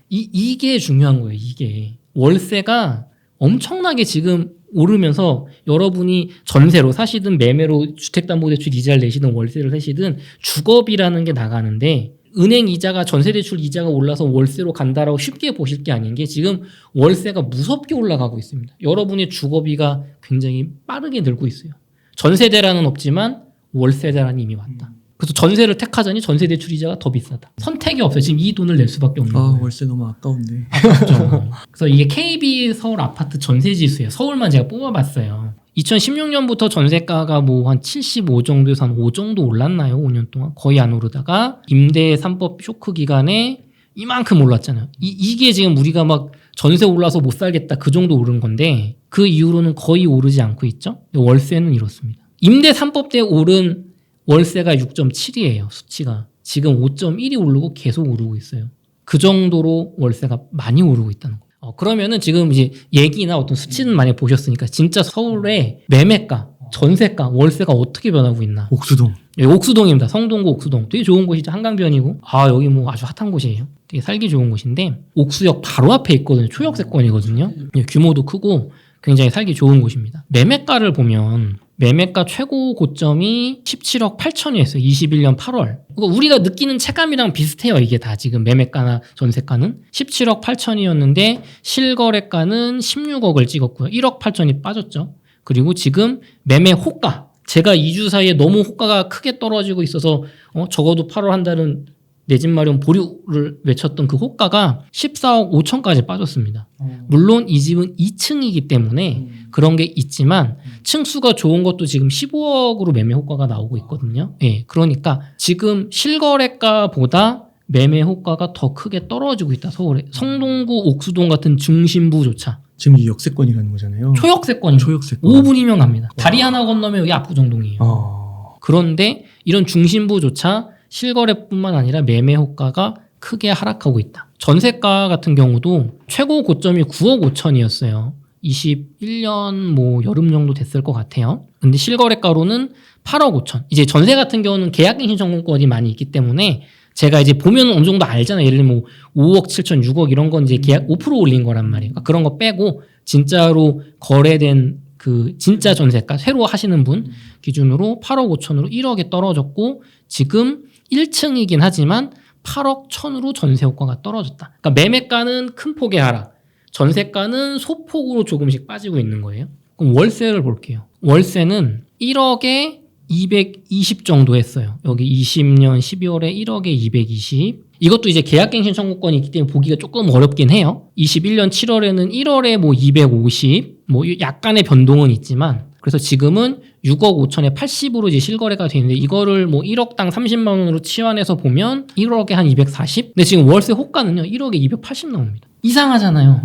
이게 중요한 거예요, 이게. 월세가 엄청나게 지금 오르면서 여러분이 전세로 사시든 매매로 주택담보대출 이자를 내시든 월세를 사시든 주거비라는 게 나가는데 은행 이자가 전세대출 이자가 올라서 월세로 간다라고 쉽게 보실 게 아닌 게 지금 월세가 무섭게 올라가고 있습니다. 여러분의 주거비가 굉장히 빠르게 늘고 있어요. 전세대란은 없지만 월세대란이 이미 왔다. 그래서 전세를 택하자니 전세대출 이자가 더 비싸다. 선택이 없어요. 지금 이 돈을 낼 수밖에 없는 거예요. 월세 너무 아까운데. 아깝죠. 그래서 이게 KB 서울 아파트 전세지수예요. 서울만 제가 뽑아봤어요. 2016년부터 전세가가 뭐 한 75 정도에서 한 5 정도 올랐나요? 5년 동안 거의 안 오르다가 임대 3법 쇼크 기간에 이만큼 올랐잖아요. 이게 지금 우리가 막 전세 올라서 못 살겠다 그 정도 오른 건데 그 이후로는 거의 오르지 않고 있죠. 월세는 이렇습니다. 임대 3법 때 오른 월세가 6.7이에요. 수치가. 지금 5.1이 오르고 계속 오르고 있어요. 그 정도로 월세가 많이 오르고 있다는 거예요. 그러면은 지금 이제 얘기나 어떤 수치는 많이 보셨으니까 진짜 서울의 매매가, 전세가, 월세가 어떻게 변하고 있나. 옥수동. 여기 옥수동입니다. 성동구 옥수동. 되게 좋은 곳이죠. 한강변이고. 여기 뭐 아주 핫한 곳이에요. 되게 살기 좋은 곳인데 옥수역 바로 앞에 있거든요. 초역세권이거든요. 규모도 크고 굉장히 살기 좋은 곳입니다. 매매가를 보면 매매가 최고 고점이 17억 8천이었어요. 21년 8월. 그러니까 우리가 느끼는 체감이랑 비슷해요. 이게 다 지금 매매가나 전세가는. 17억 8천이었는데 실거래가는 16억을 찍었고요. 1억 8천이 빠졌죠. 그리고 지금 매매 호가. 제가 2주 사이에 너무 호가가 크게 떨어지고 있어서 적어도 8월 한 달은 내 집 마련 보류를 외쳤던 그 호가가 14억 5천까지 빠졌습니다. 물론 이 집은 2층이기 때문에 그런 게 있지만 층수가 좋은 것도 지금 15억으로 매매 호가가 나오고 있거든요. 예, 그러니까 지금 실거래가보다 매매 호가가 더 크게 떨어지고 있다. 서울에. 성동구, 옥수동 같은 중심부조차. 지금 이 역세권이라는 거잖아요. 초역세권이. 초역세권. 5분이면 갑니다. 다리 하나 건너면 여기 압구정동이에요. 그런데 이런 중심부조차 실거래뿐만 아니라 매매 호가가 크게 하락하고 있다. 전세가 같은 경우도 최고 고점이 9억 5천이었어요. 21년 뭐 여름 정도 됐을 것 같아요. 근데 실거래가로는 8억 5천. 이제 전세 같은 경우는 계약갱신 청구권이 많이 있기 때문에 제가 이제 보면 어느 정도 알잖아요. 예를 들면 뭐 5억 7천, 6억 이런 건 이제 계약 5% 올린 거란 말이에요. 그러니까 그런 거 빼고 진짜로 거래된 그 진짜 전세가 새로 하시는 분 기준으로 8억 5천으로 1억에 떨어졌고 지금 1층이긴 하지만 8억 1천으로 전세 효과가 떨어졌다. 그러니까 매매가는 큰 폭의 하락, 전세가는 소폭으로 조금씩 빠지고 있는 거예요. 그럼 월세를 볼게요. 월세는 1억에 220 정도 했어요. 여기 20년 12월에 1억에 220. 이것도 이제 계약갱신 청구권이 있기 때문에 보기가 조금 어렵긴 해요. 21년 7월에는 1월에 뭐 250, 뭐 약간의 변동은 있지만, 그래서 지금은 6억 5천에 80으로 이제 실거래가 되는데, 이거를 뭐 1억당 30만 원으로 치환해서 보면 1억에 한 240? 근데 지금 월세 호가는요, 1억에 280 나옵니다. 이상하잖아요.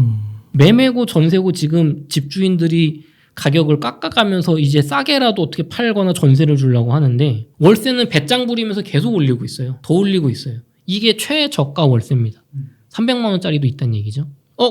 매매고 전세고 지금 집주인들이 가격을 깎아가면서 이제 싸게라도 어떻게 팔거나 전세를 주려고 하는데, 월세는 배짱 부리면서 계속 올리고 있어요. 더 올리고 있어요. 이게 최저가 월세입니다. 300만 원짜리도 있다는 얘기죠.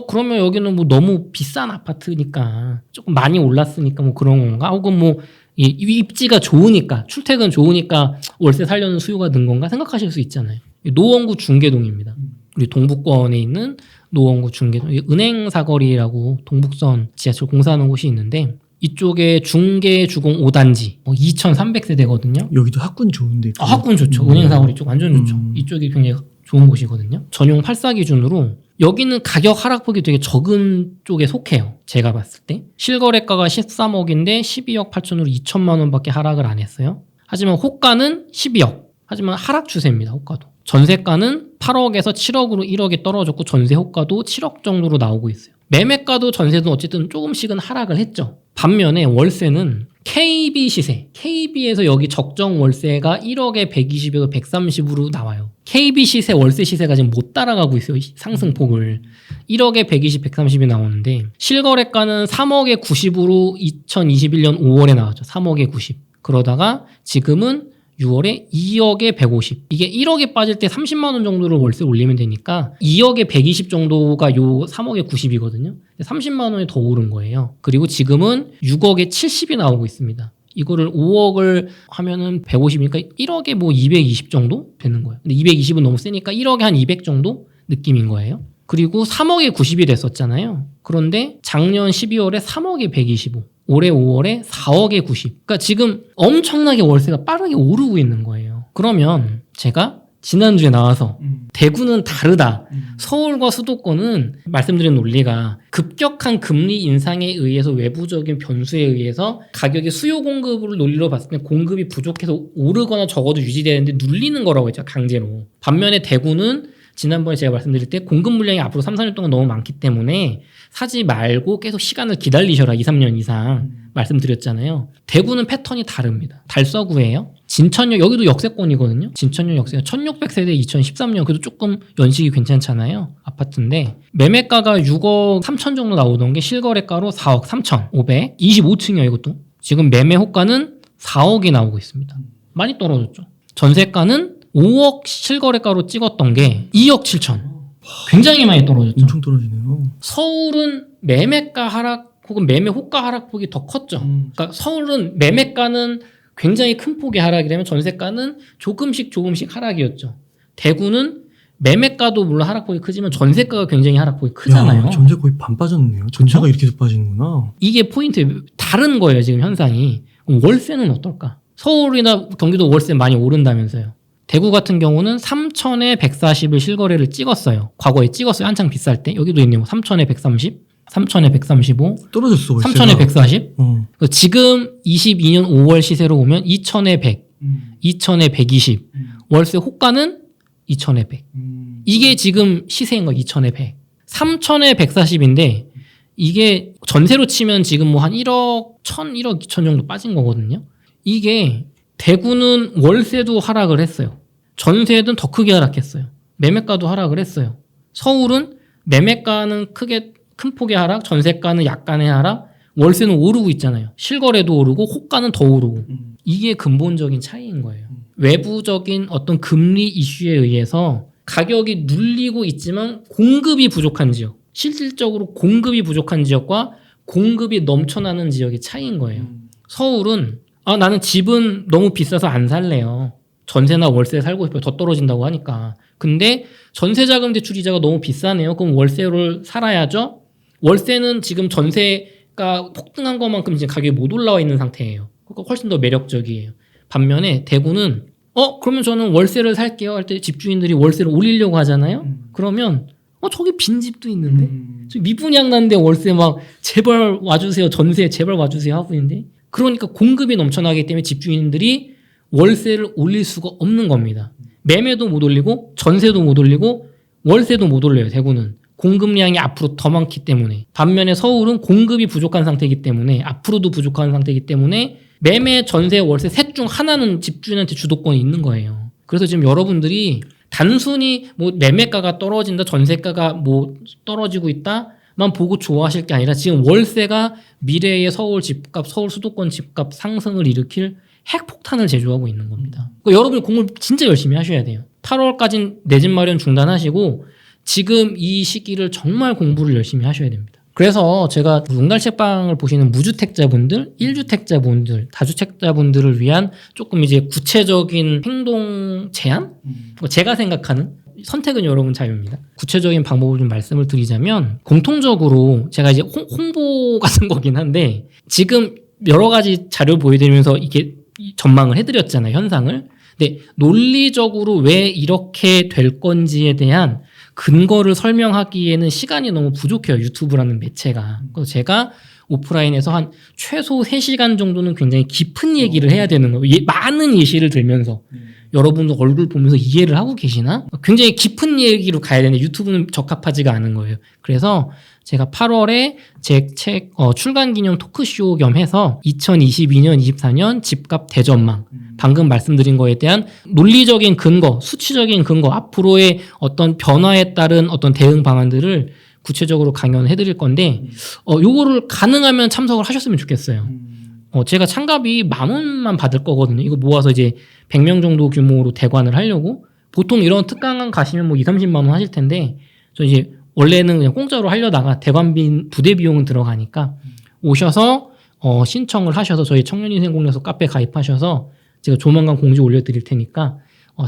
그러면 여기는 뭐 너무 비싼 아파트니까 조금 많이 올랐으니까 뭐 그런 건가? 혹은 뭐 입지가 좋으니까, 출퇴근 좋으니까 월세 살려는 수요가 는 건가 생각하실 수 있잖아요. 노원구 중계동입니다. 우리 동북권에 있는 노원구 중계동, 은행 사거리라고 동북선 지하철 공사하는 곳이 있는데, 이쪽에 중계 주공 5단지 2,300세대거든요. 여기도 학군 좋은데. 학군 좋죠. 은행 사거리 쪽 완전 좋죠. 이쪽이 굉장히 좋은 곳이거든요. 전용 8사 기준으로 여기는 가격 하락폭이 되게 적은 쪽에 속해요. 제가 봤을 때. 실거래가가 13억인데 12억 8천으로 2천만 원밖에 하락을 안 했어요. 하지만 호가는 12억. 하지만 하락 추세입니다. 호가도. 전세가는 8억에서 7억으로 1억에 떨어졌고, 전세 호가도 7억 정도로 나오고 있어요. 매매가도 전세도 어쨌든 조금씩은 하락을 했죠. 반면에 월세는 KB 시세, KB에서 여기 적정 월세가 1억에 120에서 130으로 나와요. KB 시세, 월세 시세가 지금 못 따라가고 있어요. 상승폭을. 1억에 120, 130이 나오는데, 실거래가는 3억에 90으로 2021년 5월에 나왔죠. 3억에 90. 그러다가 지금은 6월에 2억에 150. 이게 1억에 빠질 때 30만 원 정도를 월세 올리면 되니까 2억에 120 정도가 요 3억에 90이거든요. 30만 원이 더 오른 거예요. 그리고 지금은 6억에 70이 나오고 있습니다. 이거를 5억을 하면은 150이니까 1억에 뭐 220 정도 되는 거예요. 근데 220은 너무 세니까 1억에 한 200 정도 느낌인 거예요. 그리고 3억에 90이 됐었잖아요. 그런데 작년 12월에 3억에 125. 올해 5월에 4억에 90. 그러니까 지금 엄청나게 월세가 빠르게 오르고 있는 거예요. 그러면 제가 지난주에 나와서 대구는 다르다. 서울과 수도권은 말씀드린 논리가 급격한 금리 인상에 의해서 외부적인 변수에 의해서 가격의 수요 공급을 논리로 봤을 때 공급이 부족해서 오르거나 적어도 유지되는데 눌리는 거라고 했죠. 강제로. 반면에 대구는 지난번에 제가 말씀드릴 때 공급 물량이 앞으로 3, 4년 동안 너무 많기 때문에 사지 말고 계속 시간을 기다리셔라. 2, 3년 이상 말씀드렸잖아요. 대구는 패턴이 다릅니다. 달서구예요. 진천역, 여기도 역세권이거든요. 진천역 역세권 1600세대 2013년. 그래도 조금 연식이 괜찮잖아요. 아파트인데 매매가가 6억 3천 정도 나오던 게 실거래가로 4억 3천 5백 25층이에요. 이것도. 지금 매매 호가는 4억이 나오고 있습니다. 많이 떨어졌죠. 전세가는 5억 실거래가로 찍었던 게 2억 7천. 굉장히 많이 떨어졌죠. 엄청 떨어지네요. 서울은 매매가 하락 혹은 매매 호가 하락폭이 더 컸죠. 그러니까 서울은 매매가는 굉장히 큰 폭의 하락이라면 전세가는 조금씩 하락이었죠. 대구는 매매가도 물론 하락폭이 크지만 전세가가 굉장히 하락폭이 크잖아요. 야, 전세 거의 반 빠졌네요. 전세가 이렇게 빠지는구나. 이게 포인트 다른 거예요. 지금 현상이. 그럼 월세는 어떨까? 서울이나 경기도 월세 많이 오른다면서요. 대구 같은 경우는 3천에 140을 실거래를 찍었어요. 과거에 찍었어요. 한창 비쌀 때. 여기도 있네요. 3천에 130, 3천에 135, 떨어졌어. 월세가. 3천에 140. 지금 22년 5월 시세로 보면 2천에 100, 2천에 120. 월세 호가는 2천에 100. 이게 지금 시세인 거 2천에 100. 3천에 140인데 이게 전세로 치면 지금 뭐 한 1억 1천, 1억 2천 정도 빠진 거거든요. 이게 대구는 월세도 하락을 했어요. 전세는 더 크게 하락했어요. 매매가도 하락을 했어요. 서울은 매매가는 크게 큰 폭의 하락, 전세가는 약간의 하락, 월세는 오르고 있잖아요. 실거래도 오르고 호가는 더 오르고. 이게 근본적인 차이인 거예요. 외부적인 어떤 금리 이슈에 의해서 가격이 눌리고 있지만 공급이 부족한 지역, 실질적으로 공급이 부족한 지역과 공급이 넘쳐나는 지역의 차이인 거예요. 서울은 나는 집은 너무 비싸서 안 살래요. 전세나 월세 살고 싶어요. 더 떨어진다고 하니까. 근데 전세자금 대출 이자가 너무 비싸네요. 그럼 월세를 살아야죠. 월세는 지금 전세가 폭등한 것만큼 이제 가격이 못 올라와 있는 상태예요. 그러니까 훨씬 더 매력적이에요. 반면에 대구는 그러면 저는 월세를 살게요 할 때 집주인들이 월세를 올리려고 하잖아요. 그러면 저기 빈집도 있는데 미분양 났는데 월세 막 제발 와주세요. 전세 제발 와주세요 하고 있는데 그러니까 공급이 넘쳐나기 때문에 집주인들이 월세를 올릴 수가 없는 겁니다. 매매도 못 올리고 전세도 못 올리고 월세도 못 올려요. 대구는. 공급량이 앞으로 더 많기 때문에. 반면에 서울은 공급이 부족한 상태이기 때문에 앞으로도 부족한 상태이기 때문에 매매, 전세, 월세 셋 중 하나는 집주인한테 주도권이 있는 거예요. 그래서 지금 여러분들이 단순히 뭐 매매가가 떨어진다, 전세가가 뭐 떨어지고 있다만 보고 좋아하실 게 아니라 지금 월세가 미래의 서울 집값, 서울 수도권 집값 상승을 일으킬 핵폭탄을 제조하고 있는 겁니다. 그러니까 여러분이 공부를 진짜 열심히 하셔야 돼요. 8월까지는 내 집 마련 중단하시고 지금 이 시기를 정말 공부를 열심히 하셔야 됩니다. 그래서 제가 용달책방을 보시는 무주택자분들, 1주택자분들, 다주택자분들을 위한 조금 이제 구체적인 행동 제안? 제가 생각하는 선택은 여러분 자유입니다. 구체적인 방법을 좀 말씀을 드리자면 공통적으로 제가 이제 홍보 같은 거긴 한데 지금 여러 가지 자료 보여드리면서 이게 전망을 해드렸잖아요. 현상을. 근데 논리적으로 왜 이렇게 될 건지에 대한 근거를 설명하기에는 시간이 너무 부족해요. 유튜브라는 매체가. 그래서 제가 오프라인에서 한 최소 3시간 정도는 굉장히 깊은 얘기를 해야 되는 거예요. 많은 예시를 들면서. 여러분도 얼굴 보면서 이해를 하고 계시나? 굉장히 깊은 얘기로 가야 되는데 유튜브는 적합하지가 않은 거예요. 그래서 제가 8월에 제 책 출간 기념 토크쇼 겸 해서 2022년, 24년 집값 대전망 방금 말씀드린 거에 대한 논리적인 근거, 수치적인 근거, 앞으로의 어떤 변화에 따른 어떤 대응 방안들을 구체적으로 강연해 드릴 건데 요거를 가능하면 참석을 하셨으면 좋겠어요. 제가 참가비 10,000원만 받을 거거든요. 이거 모아서 이제 100명 정도 규모로 대관을 하려고. 보통 이런 특강은 가시면 뭐 2-30만 원 하실 텐데 저 이제 원래는 그냥 공짜로 하려다가 대관비 부대 비용은 들어가니까 오셔서 신청을 하셔서 저희 청년인생공략소 카페 가입하셔서 제가 조만간 공지 올려드릴 테니까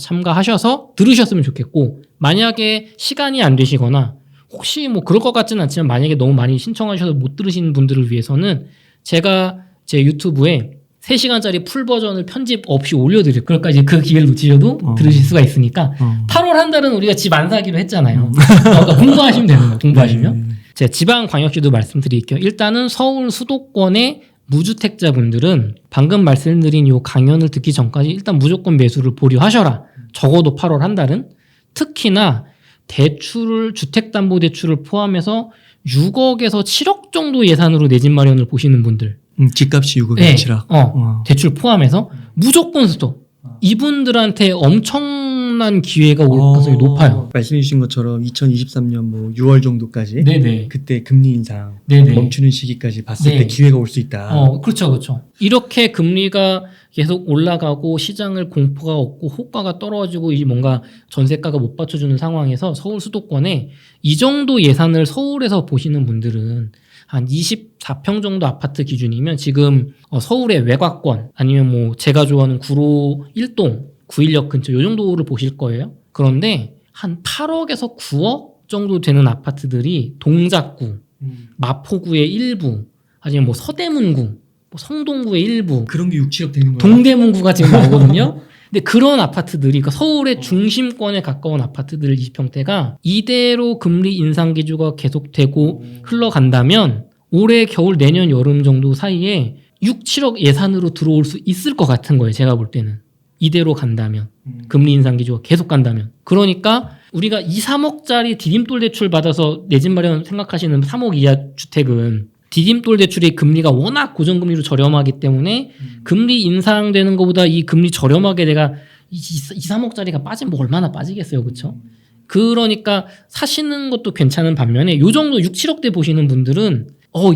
참가하셔서 들으셨으면 좋겠고, 만약에 시간이 안 되시거나 혹시 뭐 그럴 것 같지는 않지만 만약에 너무 많이 신청하셔서 못 들으시는 분들을 위해서는 제가 제 유튜브에 3시간짜리 풀 버전을 편집 없이 올려드릴, 그러니까 이제 그 기회를 놓치셔도 들으실 수가 있으니까 8월 한 달은 우리가 집 안 사기로 했잖아요. 그러니까 공부하시면 되는 거예요. 공부하시면. 제가 지방광역시도 말씀드릴게요. 일단은 서울 수도권의 무주택자분들은 방금 말씀드린 이 강연을 듣기 전까지 일단 무조건 매수를 보류하셔라. 적어도 8월 한 달은. 특히나 대출을, 주택담보대출을 포함해서 6억에서 7억 정도 예산으로 내 집 마련을 보시는 분들, 집값이 6억에 네. 7억. 대출 포함해서 무조건 스톱. 이분들한테 엄청난 기회가 올 가능성이 높아요. 말씀해 주신 것처럼 2023년 뭐 6월 정도까지 네네. 그때 금리 인상 네네. 멈추는 시기까지 봤을 네. 때 기회가 올 수 있다. 그렇죠, 그렇죠. 이렇게 금리가 계속 올라가고 시장을 공포가 없고 호가가 떨어지고 이 뭔가 전세가가 못 받쳐주는 상황에서 서울 수도권에 이 정도 예산을 서울에서 보시는 분들은 한 24평 정도 아파트 기준이면 지금 서울의 외곽권 아니면 뭐 제가 좋아하는 구로 1동 9일역 근처 요 정도를 보실 거예요. 그런데 한 8억에서 9억 정도 되는 아파트들이 동작구, 마포구의 일부, 아니면 뭐 서대문구, 뭐 성동구의 일부, 그런 게 6, 7억 되는 거예요. 동대문구가 지금 나오거든요. 근데 그런 아파트들이, 그러니까 서울의 중심권에 가까운 아파트들 20평대가 이대로 금리 인상 기조가 계속되고 흘러간다면 올해 겨울 내년 여름 정도 사이에 6, 7억 예산으로 들어올 수 있을 것 같은 거예요. 제가 볼 때는. 이대로 간다면. 금리 인상 기조가 계속 간다면. 그러니까 우리가 2, 3억짜리 디딤돌 대출 받아서 내 집 마련 생각하시는 3억 이하 주택은 디딤돌 대출의 금리가 워낙 고정금리로 저렴하기 때문에 금리 인상되는 것보다 이 금리 저렴하게 내가 2, 3억짜리가 빠지면 뭐 얼마나 빠지겠어요. 그렇죠? 그러니까 사시는 것도 괜찮은 반면에 요 정도 6, 7억대 보시는 분들은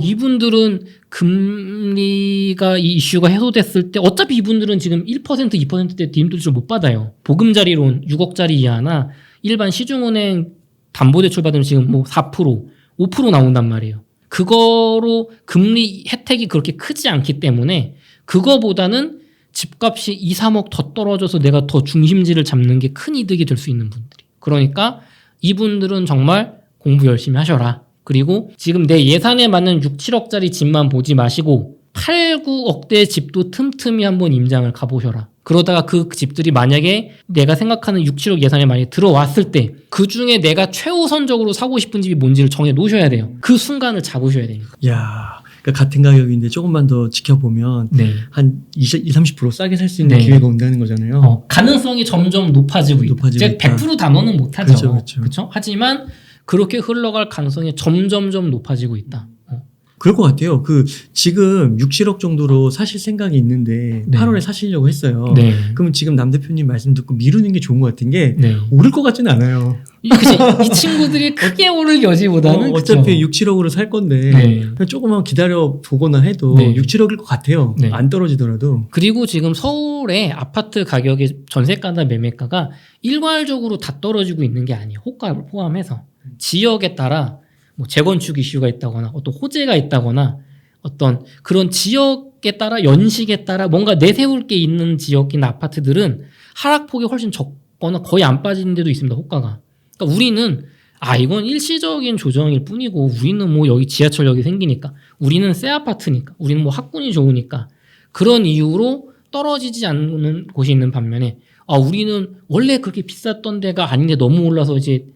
이분들은 금리가 이 이슈가 해소됐을 때 어차피 이분들은 지금 1%, 2%대 디딤돌 대출 못 받아요. 보금자리론 6억짜리 이하나 일반 시중은행 담보대출 받으면 지금 뭐 4%, 5% 나온단 말이에요. 그거로 금리 혜택이 그렇게 크지 않기 때문에 그거보다는 집값이 2, 3억 더 떨어져서 내가 더 중심지를 잡는 게 큰 이득이 될 수 있는 분들이. 그러니까 이분들은 정말 공부 열심히 하셔라. 그리고 지금 내 예산에 맞는 6, 7억짜리 집만 보지 마시고 8, 9억대 집도 틈틈이 한번 임장을 가보셔라. 그러다가 그 집들이 만약에 내가 생각하는 6, 7억 예산에 만약에 들어왔을 때 그 중에 내가 최우선적으로 사고 싶은 집이 뭔지를 정해 놓으셔야 돼요. 그 순간을 잡으셔야 됩니다. 야, 그러니까 같은 가격인데 조금만 더 지켜보면 네. 한 20-30% 싸게 살 수 있는 네. 기회가 온다는 거잖아요. 가능성이 점점 높아지고 있다. 높아지고 있다. 100% 단어는 못하죠. 그렇죠, 그렇죠. 그렇죠? 하지만 그렇게 흘러갈 가능성이 점점점 높아지고 있다. 그럴 것 같아요. 지금 6-7억 정도로 사실 생각이 있는데 네. 8월에 사시려고 했어요. 네. 그럼 지금 남 대표님 말씀 듣고 미루는 게 좋은 것 같은 게 네. 오를 것 같지는 않아요. 그치? 이 친구들이 크게 오를 여지보다는 어차피 그쵸? 6-7억으로 살 건데 네. 그냥 조금만 기다려 보거나 해도 네. 6-7억일 것 같아요. 네. 안 떨어지더라도. 그리고 지금 서울의 아파트 가격의 전세가나 매매가가 일괄적으로 다 떨어지고 있는 게 아니에요. 호가를 포함해서. 지역에 따라 뭐 재건축 이슈가 있다거나 어떤 호재가 있다거나 어떤 그런 지역에 따라 연식에 따라 뭔가 내세울 게 있는 지역이나 아파트들은 하락폭이 훨씬 적거나 거의 안 빠지는 데도 있습니다. 호가가. 그러니까 우리는 이건 일시적인 조정일 뿐이고 우리는 뭐 여기 지하철역이 생기니까 우리는 새 아파트니까 우리는 뭐 학군이 좋으니까 그런 이유로 떨어지지 않는 곳이 있는 반면에 우리는 원래 그렇게 비쌌던 데가 아닌데 너무 올라서 이제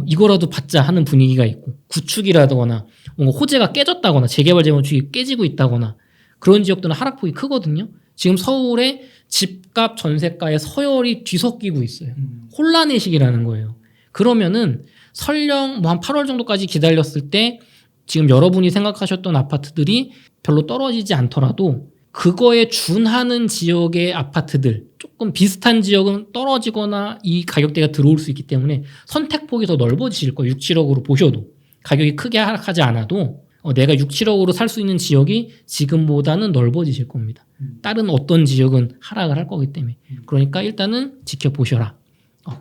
이거라도 받자 하는 분위기가 있고 구축이라거나 뭔가 호재가 깨졌다거나 재개발 재건축이 깨지고 있다거나 그런 지역들은 하락폭이 크거든요. 지금 서울의 집값 전세가의 서열이 뒤섞이고 있어요. 혼란의 시기라는 거예요. 그러면은 설령 뭐 한 8월 정도까지 기다렸을 때 지금 여러분이 생각하셨던 아파트들이 별로 떨어지지 않더라도 그거에 준하는 지역의 아파트들 조금 비슷한 지역은 떨어지거나 이 가격대가 들어올 수 있기 때문에 선택폭이 더 넓어지실 거예요. 6-7억으로 보셔도 가격이 크게 하락하지 않아도 내가 6-7억으로 살 수 있는 지역이 지금보다는 넓어지실 겁니다. 다른 어떤 지역은 하락을 할 거기 때문에 그러니까 일단은 지켜보셔라.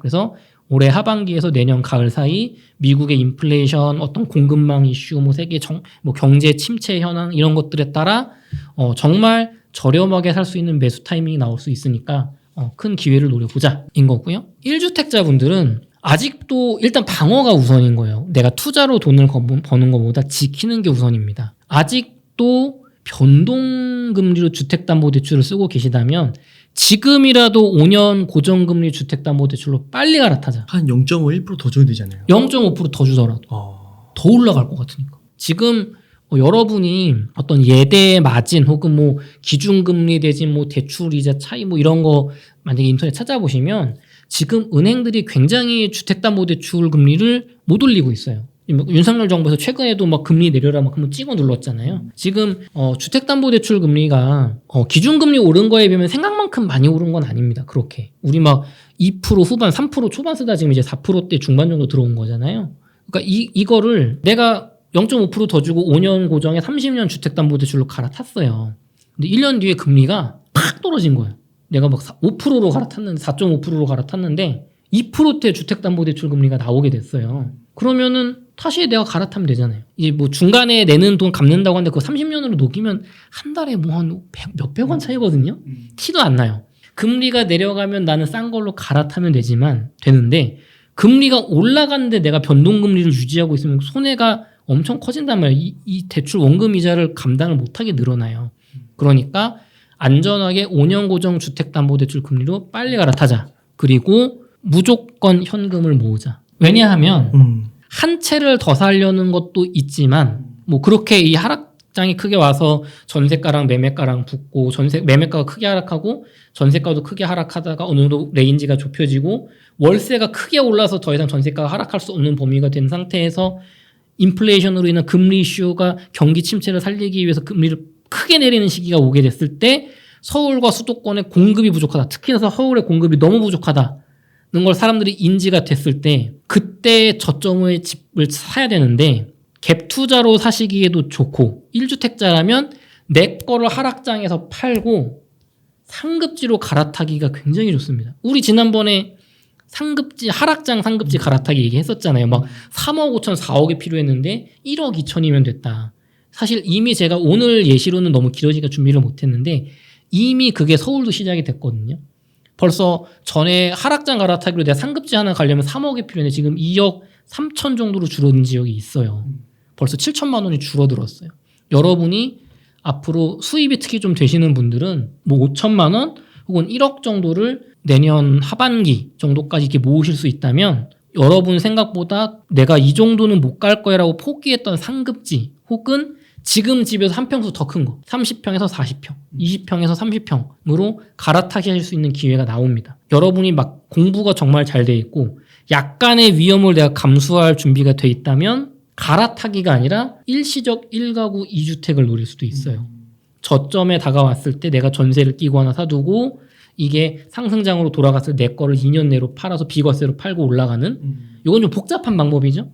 그래서 올해 하반기에서 내년 가을 사이 미국의 인플레이션, 어떤 공급망 이슈, 뭐 세계 경제 침체 현황 이런 것들에 따라 정말 저렴하게 살 수 있는 매수 타이밍이 나올 수 있으니까 큰 기회를 노려보자인 거고요. 1주택자분들은 아직도 일단 방어가 우선인 거예요. 내가 투자로 돈을 버는 것보다 지키는 게 우선입니다. 아직도 변동금리로 주택담보대출을 쓰고 계시다면 지금이라도 5년 고정금리 주택담보대출로 빨리 갈아타자. 한 0.1% 더 줘야 되잖아요. 0.5% 더 주더라도 더 올라갈 것 같으니까. 지금 여러분이 어떤 예대 마진 혹은 뭐 기준금리 대신 뭐 대출이자 차이 뭐 이런 거 만약에 인터넷 찾아보시면 지금 은행들이 굉장히 주택담보대출 금리를 못 올리고 있어요. 윤석열 정부에서 최근에도 막 금리 내려라 막 한번 찍어 눌렀잖아요. 지금 주택담보대출 금리가 기준금리 오른 거에 비하면 생각만큼 많이 오른 건 아닙니다. 그렇게 우리 막 2% 후반 3% 초반 쓰다 지금 이제 4%대 중반 정도 들어온 거잖아요. 그러니까 이거를 내가 0.5% 더 주고 5년 고정에 30년 주택담보대출로 갈아탔어요. 근데 1년 뒤에 금리가 팍 떨어진 거예요. 내가 막 5%로 갈아탔는데 4.5%로 갈아탔는데 2%대 주택담보대출 금리가 나오게 됐어요. 그러면은 다시 내가 갈아타면 되잖아요. 이제 뭐 중간에 내는 돈 갚는다고 하는데 그거 30년으로 녹이면 한 달에 뭐 한 몇백 원 차이거든요. 티도 안 나요. 금리가 내려가면 나는 싼 걸로 갈아타면 되는데 금리가 올라가는데 내가 변동금리를 유지하고 있으면 손해가 엄청 커진단 말이에요. 이 대출 원금 이자를 감당을 못하게 늘어나요. 그러니까 안전하게 5년 고정 주택담보대출 금리로 빨리 갈아타자. 그리고 무조건 현금을 모으자. 왜냐하면 한 채를 더 사려는 것도 있지만 뭐 그렇게 이 하락장이 크게 와서 전세가랑 매매가랑 붙고 매매가가 크게 하락하고 전세가도 크게 하락하다가 어느 정도 레인지가 좁혀지고 월세가 크게 올라서 더 이상 전세가가 하락할 수 없는 범위가 된 상태에서 인플레이션으로 인한 금리 이슈가 경기 침체를 살리기 위해서 금리를 크게 내리는 시기가 오게 됐을 때 서울과 수도권의 공급이 부족하다. 특히나 서울의 공급이 너무 부족하다는 걸 사람들이 인지가 됐을 때 그때 저점의 집을 사야 되는데 갭 투자로 사시기에도 좋고 1주택자라면 내 거를 하락장에서 팔고 상급지로 갈아타기가 굉장히 좋습니다. 우리 지난번에 하락장 상급지 갈아타기 얘기했었잖아요. 막 3억 5천, 4억이 필요했는데 1억 2천이면 됐다. 사실 이미 제가 오늘 예시로는 너무 길어지니까 준비를 못했는데 이미 그게 서울도 시작이 됐거든요. 벌써 전에 하락장 갈아타기로 내가 상급지 하나 가려면 3억이 필요했는데 지금 2억 3천 정도로 줄어든 지역이 있어요. 벌써 7천만 원이 줄어들었어요. 여러분이 앞으로 수입이 특히 좀 되시는 분들은 뭐 5천만 원 혹은 1억 정도를 내년 하반기 정도까지 이렇게 모으실 수 있다면 여러분 생각보다 내가 이 정도는 못 갈 거야라고 포기했던 상급지 혹은 지금 집에서 한 평수 더 큰 거 30평에서 40평, 20평에서 30평으로 갈아타기 할 수 있는 기회가 나옵니다. 여러분이 막 공부가 정말 잘 돼 있고 약간의 위험을 내가 감수할 준비가 돼 있다면 갈아타기가 아니라 일시적 1가구 2주택을 노릴 수도 있어요. 저점에 다가왔을 때 내가 전세를 끼고 하나 사두고 이게 상승장으로 돌아갔을 때 내 거를 2년 내로 팔아서 비과세로 팔고 올라가는 이건 좀 복잡한 방법이죠.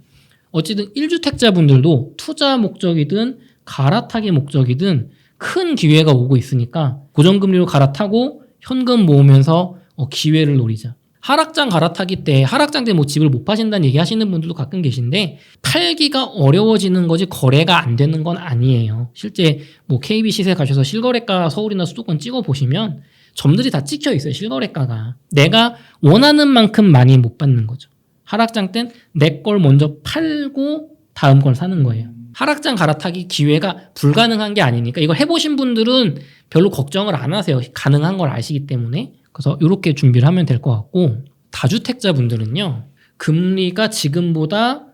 어쨌든 1주택자분들도 투자 목적이든 갈아타기 목적이든 큰 기회가 오고 있으니까 고정금리로 갈아타고 현금 모으면서 기회를 노리자. 하락장 갈아타기 때 하락장 때 뭐 집을 못 파신다는 얘기 하시는 분들도 가끔 계신데 팔기가 어려워지는 거지 거래가 안 되는 건 아니에요. 실제 뭐 KB 시세 가셔서 실거래가 서울이나 수도권 찍어 보시면 점들이 다 찍혀 있어요. 실거래가가. 내가 원하는 만큼 많이 못 받는 거죠. 하락장 땐 내 걸 먼저 팔고 다음 걸 사는 거예요. 하락장 갈아타기 기회가 불가능한 게 아니니까 이걸 해보신 분들은 별로 걱정을 안 하세요. 가능한 걸 아시기 때문에. 그래서 이렇게 준비를 하면 될 것 같고 다주택자분들은요. 금리가 지금보다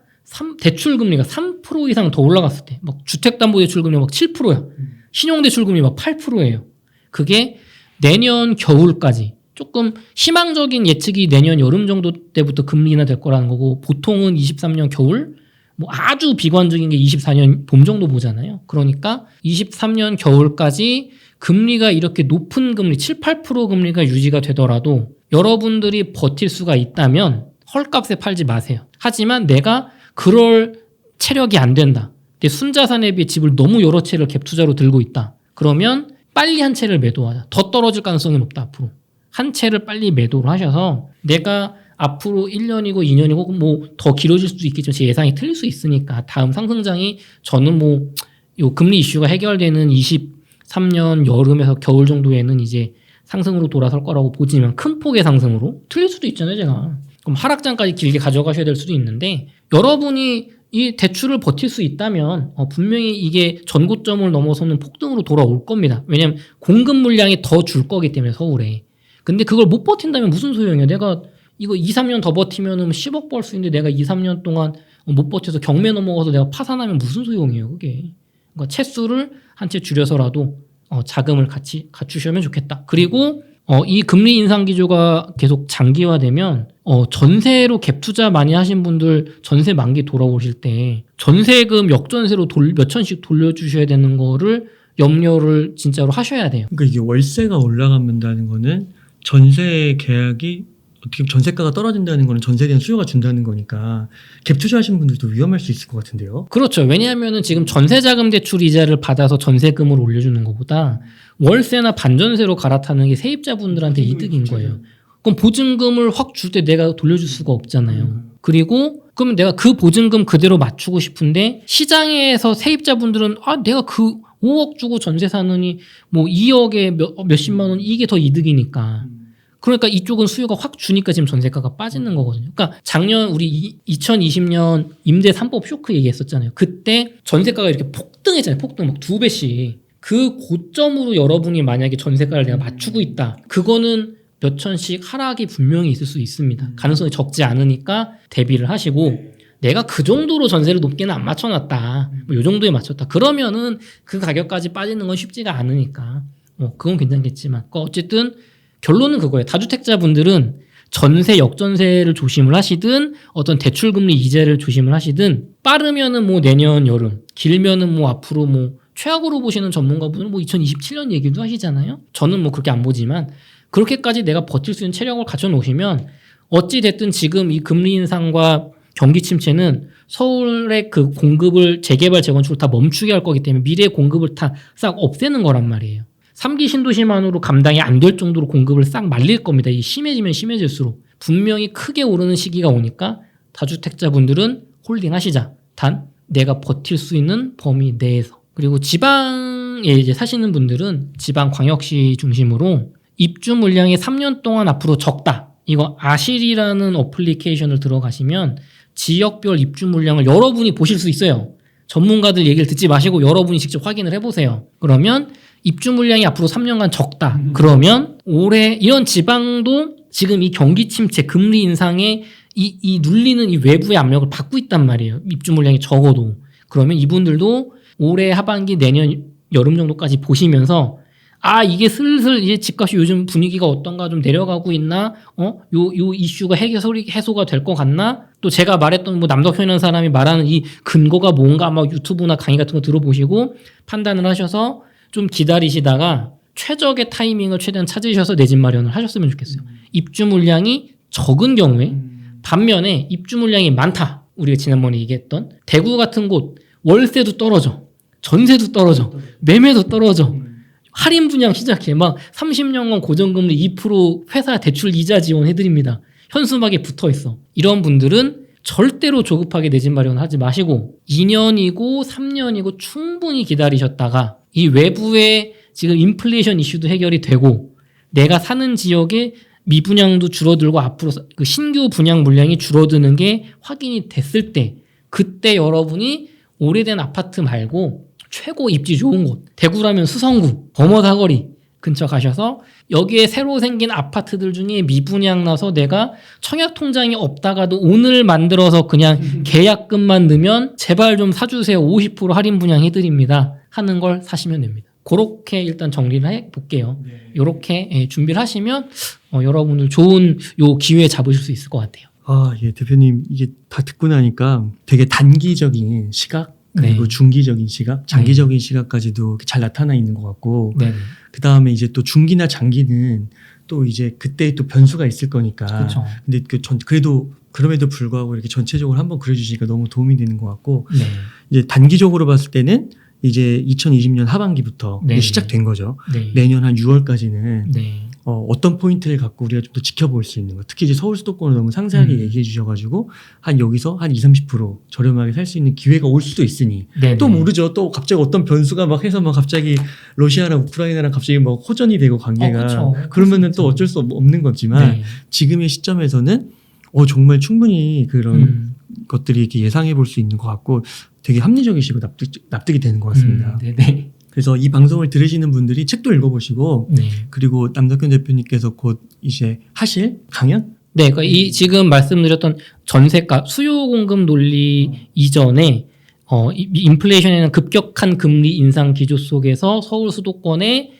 대출금리가 3% 이상 더 올라갔을 때 막 주택담보대출금리가 막 7%야. 신용대출금리 막 8%예요. 그게 내년 겨울까지 조금 희망적인 예측이 내년 여름 정도 때부터 금리 인하 될 거라는 거고 보통은 23년 겨울 뭐 아주 비관적인 게 24년 봄 정도 보잖아요. 그러니까 23년 겨울까지 금리가 이렇게 높은 금리 7, 8% 금리가 유지가 되더라도 여러분들이 버틸 수가 있다면 헐값에 팔지 마세요. 하지만 내가 그럴 체력이 안 된다. 내 순자산에 비해 집을 너무 여러 채를 갭투자로 들고 있다. 그러면 빨리 한 채를 매도하자. 더 떨어질 가능성이 높다 앞으로. 한 채를 빨리 매도를 하셔서 내가 앞으로 1년이고 2년이고 뭐 더 길어질 수도 있겠지만 제 예상이 틀릴 수 있으니까 다음 상승장이 저는 뭐 요 금리 이슈가 해결되는 23년 여름에서 겨울 정도에는 이제 상승으로 돌아설 거라고 보지만 큰 폭의 상승으로 틀릴 수도 있잖아요 제가. 그럼 하락장까지 길게 가져가셔야 될 수도 있는데 여러분이 이 대출을 버틸 수 있다면 분명히 이게 전고점을 넘어서는 폭등으로 돌아올 겁니다. 왜냐하면 공급 물량이 더 줄 거기 때문에 서울에. 근데 그걸 못 버틴다면 무슨 소용이에요. 내가 이거 2, 3년 더 버티면 10억 벌 수 있는데 내가 2, 3년 동안 못 버텨서 경매 넘어가서 내가 파산하면 무슨 소용이에요 그게. 그러니까 채수를 한 채 줄여서라도 자금을 같이 갖추시면 좋겠다. 그리고 이 금리 인상 기조가 계속 장기화되면 전세로 갭 투자 많이 하신 분들 전세 만기 돌아오실 때 전세금 역전세로 몇 천씩 돌려주셔야 되는 거를 염려를 진짜로 하셔야 돼요. 그러니까 이게 월세가 올라간다는 거는 전세 계약이 어떻게 보면 전세가가 떨어진다는 거는 전세에 대한 수요가 준다는 거니까 갭 투자하시는 분들도 위험할 수 있을 것 같은데요. 그렇죠. 왜냐하면 지금 전세자금 대출 이자를 받아서 전세금을 올려주는 것보다 월세나 반전세로 갈아타는 게 세입자분들한테 이득인 거예요. 그럼 보증금을 확 줄 때 내가 돌려줄 수가 없잖아요. 그리고 그러면 내가 그 보증금 그대로 맞추고 싶은데 시장에서 세입자분들은 내가 그 5억 주고 전세 사느니 뭐 2억에 몇십만 원 이게 더 이득이니까. 그러니까 이쪽은 수요가 확 주니까 지금 전세가가 빠지는 거거든요. 그러니까 작년 우리 2020년 임대 3법 쇼크 얘기했었잖아요. 그때 전세가가 이렇게 폭등했잖아요. 폭등 막 2배씩. 그 고점으로 여러분이 만약에 전세가를 내가 맞추고 있다. 그거는 몇 천씩 하락이 분명히 있을 수 있습니다. 가능성이 적지 않으니까 대비를 하시고 내가 그 정도로 전세를 높게는 안 맞춰놨다. 뭐 요 정도에 맞췄다. 그러면은 그 가격까지 빠지는 건 쉽지가 않으니까 그건 괜찮겠지만 어쨌든 결론은 그거예요. 다주택자분들은 전세 역전세를 조심을 하시든 어떤 대출금리 이자를 조심을 하시든 빠르면은 뭐 내년 여름, 길면은 뭐 앞으로 뭐 최악으로 보시는 전문가분은 뭐 2027년 얘기도 하시잖아요. 저는 뭐 그렇게 안 보지만 그렇게까지 내가 버틸 수 있는 체력을 갖춰 놓으시면 어찌 됐든 지금 이 금리 인상과 경기 침체는 서울의 그 공급을 재개발 재건축을 다 멈추게 할 거기 때문에 미래의 공급을 다 싹 없애는 거란 말이에요. 3기 신도시만으로 감당이 안 될 정도로 공급을 싹 말릴 겁니다. 이 심해지면 심해질수록 분명히 크게 오르는 시기가 오니까 다주택자분들은 홀딩하시자. 단 내가 버틸 수 있는 범위 내에서. 그리고 지방에 이제 사시는 분들은 지방 광역시 중심으로 입주 물량이 3년 동안 앞으로 적다. 이거 아실이라는 어플리케이션을 들어가시면 지역별 입주 물량을 여러분이 보실 수 있어요. 전문가들 얘기를 듣지 마시고 여러분이 직접 확인을 해보세요. 그러면 입주 물량이 앞으로 3년간 적다. 그러면 올해 이런 지방도 지금 이 경기 침체, 금리 인상에 이 눌리는 이 외부의 압력을 받고 있단 말이에요. 입주 물량이 적어도. 그러면 이분들도 올해 하반기 내년 여름 정도까지 보시면서 이게 슬슬 이제 집값이 요즘 분위기가 어떤가 좀 내려가고 있나? 요 이슈가 해소가 될 것 같나? 또 제가 말했던 뭐 남덕현이라는 사람이 말하는 이 근거가 뭔가 막 유튜브나 강의 같은 거 들어보시고 판단을 하셔서 좀 기다리시다가 최적의 타이밍을 최대한 찾으셔서 내 집 마련을 하셨으면 좋겠어요. 입주 물량이 적은 경우에 반면에 입주 물량이 많다. 우리가 지난번에 얘기했던 대구 같은 곳 월세도 떨어져. 전세도 떨어져. 매매도 떨어져. 할인 분양 시작해. 막 30년간 고정금리 2% 회사 대출 이자 지원해드립니다. 현수막에 붙어 있어. 이런 분들은 절대로 조급하게 내 집 마련을 하지 마시고 2년이고 3년이고 충분히 기다리셨다가 이 외부의 지금 인플레이션 이슈도 해결이 되고 내가 사는 지역에 미분양도 줄어들고 앞으로 그 신규 분양 물량이 줄어드는 게 확인이 됐을 때 그때 여러분이 오래된 아파트 말고 최고 입지 좋은 곳 대구라면 수성구 범어사거리 근처 가셔서 여기에 새로 생긴 아파트들 중에 미분양 나서 내가 청약통장이 없다가도 오늘 만들어서 그냥 계약금만 넣으면 제발 좀 사주세요. 50% 할인 분양해드립니다. 하는 걸 사시면 됩니다. 그렇게 일단 정리를 해볼게요. 이렇게 준비를 하시면 여러분들 좋은 요 기회 잡으실 수 있을 것 같아요. 예, 대표님 이게 다 듣고 나니까 되게 단기적인 시각 그리고 네. 중기적인 시각, 장기적인 시각까지도 잘 나타나 있는 것 같고 네. 그 다음에 이제 또 중기나 장기는 또 이제 그때 또 변수가 있을 거니까. 그렇죠. 근데 그래도 그럼에도 불구하고 이렇게 전체적으로 한번 그려주시니까 너무 도움이 되는 것 같고 네. 이제 단기적으로 봤을 때는 이제 2020년 하반기부터 네. 이제 시작된 거죠. 네. 내년 한 6월까지는 네. 어떤 포인트를 갖고 우리가 좀 더 지켜볼 수 있는 거. 특히 이제 서울 수도권을 너무 상세하게 얘기해 주셔가지고 한 여기서 한 20-30% 저렴하게 살 수 있는 기회가 올 수도 있으니 네. 또 모르죠. 또 갑자기 어떤 변수가 막 해서 막 갑자기 러시아랑 우크라이나랑 갑자기 막 호전이 되고 관계가 그쵸. 그러면은 또 어쩔 수 없는 거지만 네. 지금의 시점에서는 정말 충분히 그런 것들이 이렇게 예상해 볼 수 있는 것 같고 되게 합리적이시고 납득이 되는 것 같습니다. 네네. 그래서 이 방송을 들으시는 분들이 책도 읽어보시고 네. 그리고 남덕현 대표님께서 곧 이제 하실 강연? 네, 그러니까 이 지금 말씀드렸던 전세가 수요 공급 논리 이전에 인플레이션에는 급격한 금리 인상 기조 속에서 서울 수도권의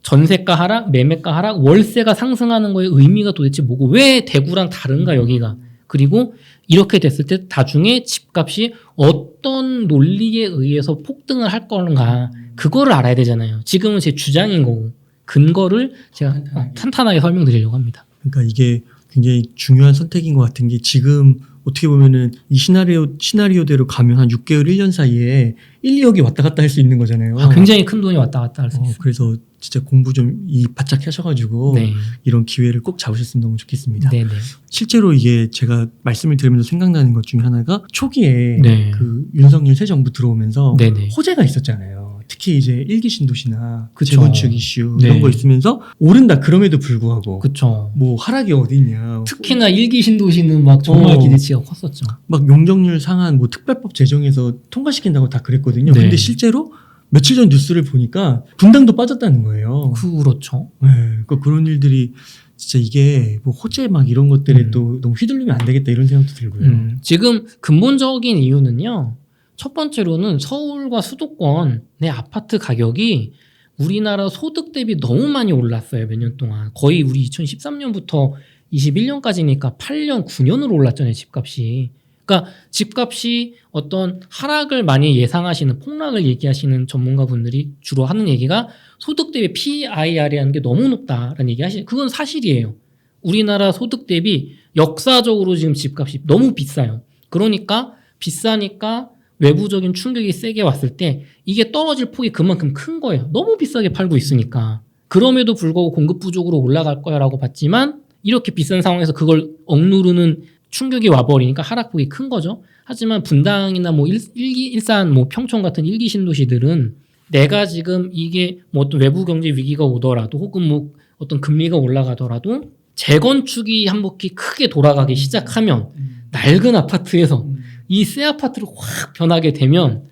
전세가 하락, 매매가 하락, 월세가 상승하는 거의 의미가 도대체 뭐고 왜 대구랑 다른가 여기가 그리고 이렇게 됐을 때 나중에 집값이 어떤 논리에 의해서 폭등을 할 건가 그거를 알아야 되잖아요. 지금은 제 주장인 거고 근거를 제가 탄탄하게 설명드리려고 합니다. 그러니까 이게 굉장히 중요한 선택인 것 같은 게 지금 어떻게 보면은 이 시나리오대로 가면 한 6개월, 1년 사이에 1, 2억이 왔다 갔다 할 수 있는 거잖아요. 굉장히 큰 돈이 왔다 갔다 할 수 있어요. 그래서 진짜 공부 좀 바짝 하셔가지고 네. 이런 기회를 꼭 잡으셨으면 너무 좋겠습니다. 네네. 실제로 이게 제가 말씀을 들으면서 생각나는 것 중에 하나가 초기에 네. 그 윤석열 새 정부 들어오면서 네네. 호재가 있었잖아요. 특히 이제 1기 신도시나 그쵸. 재건축 이슈 네. 이런 거 있으면서 오른다 그럼에도 불구하고 그쵸. 뭐 하락이 어딨냐. 특히나 일기 신도시는 막 정말 기대치가 컸었죠. 막 용적률 상한 뭐 특별법 제정해서 통과시킨다고 다 그랬거든요. 네. 근데 실제로 며칠 전 뉴스를 보니까 분당도 빠졌다는 거예요. 그렇죠. 네, 그러니까 그런 일들이 진짜 이게 뭐 호재 막 이런 것들에 또 너무 휘둘리면 안 되겠다 이런 생각도 들고요. 지금 근본적인 이유는요. 첫 번째로는 서울과 수도권 내 아파트 가격이 우리나라 소득 대비 너무 많이 올랐어요. 몇 년 동안. 거의 우리 2013년부터 21년까지니까 8년, 9년으로 올랐잖아요. 집값이. 그러니까 집값이 어떤 하락을 많이 예상하시는 폭락을 얘기하시는 전문가분들이 주로 하는 얘기가 소득 대비 PIR이라는 게 너무 높다라는 얘기 하시는 그건 사실이에요. 우리나라 소득 대비 역사적으로 지금 집값이 너무 비싸요. 그러니까 비싸니까 외부적인 충격이 세게 왔을 때 이게 떨어질 폭이 그만큼 큰 거예요. 너무 비싸게 팔고 있으니까. 그럼에도 불구하고 공급 부족으로 올라갈 거야라고 봤지만 이렇게 비싼 상황에서 그걸 억누르는 충격이 와버리니까 하락폭이 큰 거죠. 하지만 분당이나 뭐 일산, 뭐 평촌 같은 1기 신도시들은 내가 지금 이게 뭐 어떤 외부 경제 위기가 오더라도 혹은 뭐 어떤 금리가 올라가더라도 재건축이 한 바퀴 크게 돌아가기 시작하면 낡은 아파트에서 이 새 아파트로 확 변하게 되면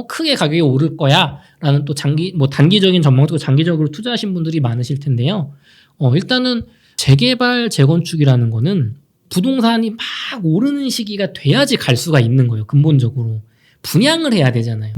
크게 가격이 오를 거야라는 또 단기적인 전망도 장기적으로 투자하신 분들이 많으실 텐데요. 일단은 재개발 재건축이라는 거는 부동산이 막 오르는 시기가 돼야지 갈 수가 있는 거예요. 근본적으로 분양을 해야 되잖아요.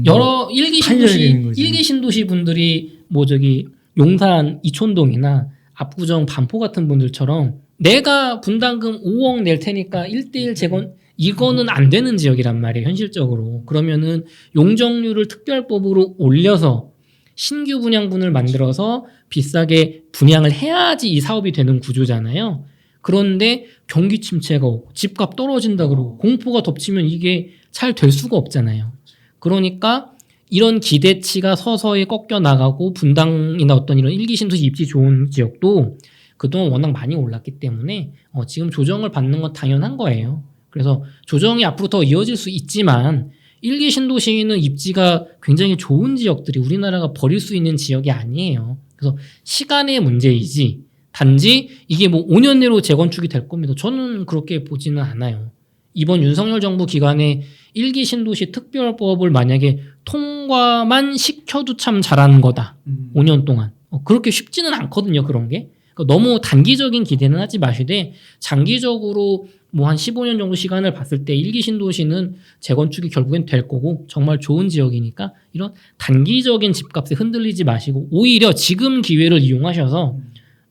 여러 일기 팔려야 신도시 되는 거지. 일기 신도시 분들이 뭐 저기 용산 이촌동이나 압구정 반포 같은 분들처럼 내가 분담금 5억 낼 테니까 1대1 재건 이거는 안 되는 지역이란 말이에요. 현실적으로. 그러면은 용적률을 특별법으로 올려서 신규 분양분을 만들어서 비싸게 분양을 해야지 이 사업이 되는 구조잖아요. 그런데 경기 침체가 오고 집값 떨어진다 그러고 공포가 덮치면 이게 잘 될 수가 없잖아요. 그러니까 이런 기대치가 서서히 꺾여 나가고 분당이나 어떤 이런 일기 신도시 입지 좋은 지역도 그동안 워낙 많이 올랐기 때문에 지금 조정을 받는 건 당연한 거예요. 그래서 조정이 앞으로 더 이어질 수 있지만 일기 신도시는 입지가 굉장히 좋은 지역들이 우리나라가 버릴 수 있는 지역이 아니에요. 그래서 시간의 문제이지 단지 이게 뭐 5년 내로 재건축이 될 겁니다. 저는 그렇게 보지는 않아요. 이번 윤석열 정부 기간에 일기 신도시 특별법을 만약에 통과만 시켜도 참 잘하는 거다. 5년 동안. 그렇게 쉽지는 않거든요. 그런 게. 그러니까 너무 단기적인 기대는 하지 마시되 장기적으로 뭐 한 15년 정도 시간을 봤을 때 일기 신도시는 재건축이 결국엔 될 거고 정말 좋은 지역이니까 이런 단기적인 집값에 흔들리지 마시고 오히려 지금 기회를 이용하셔서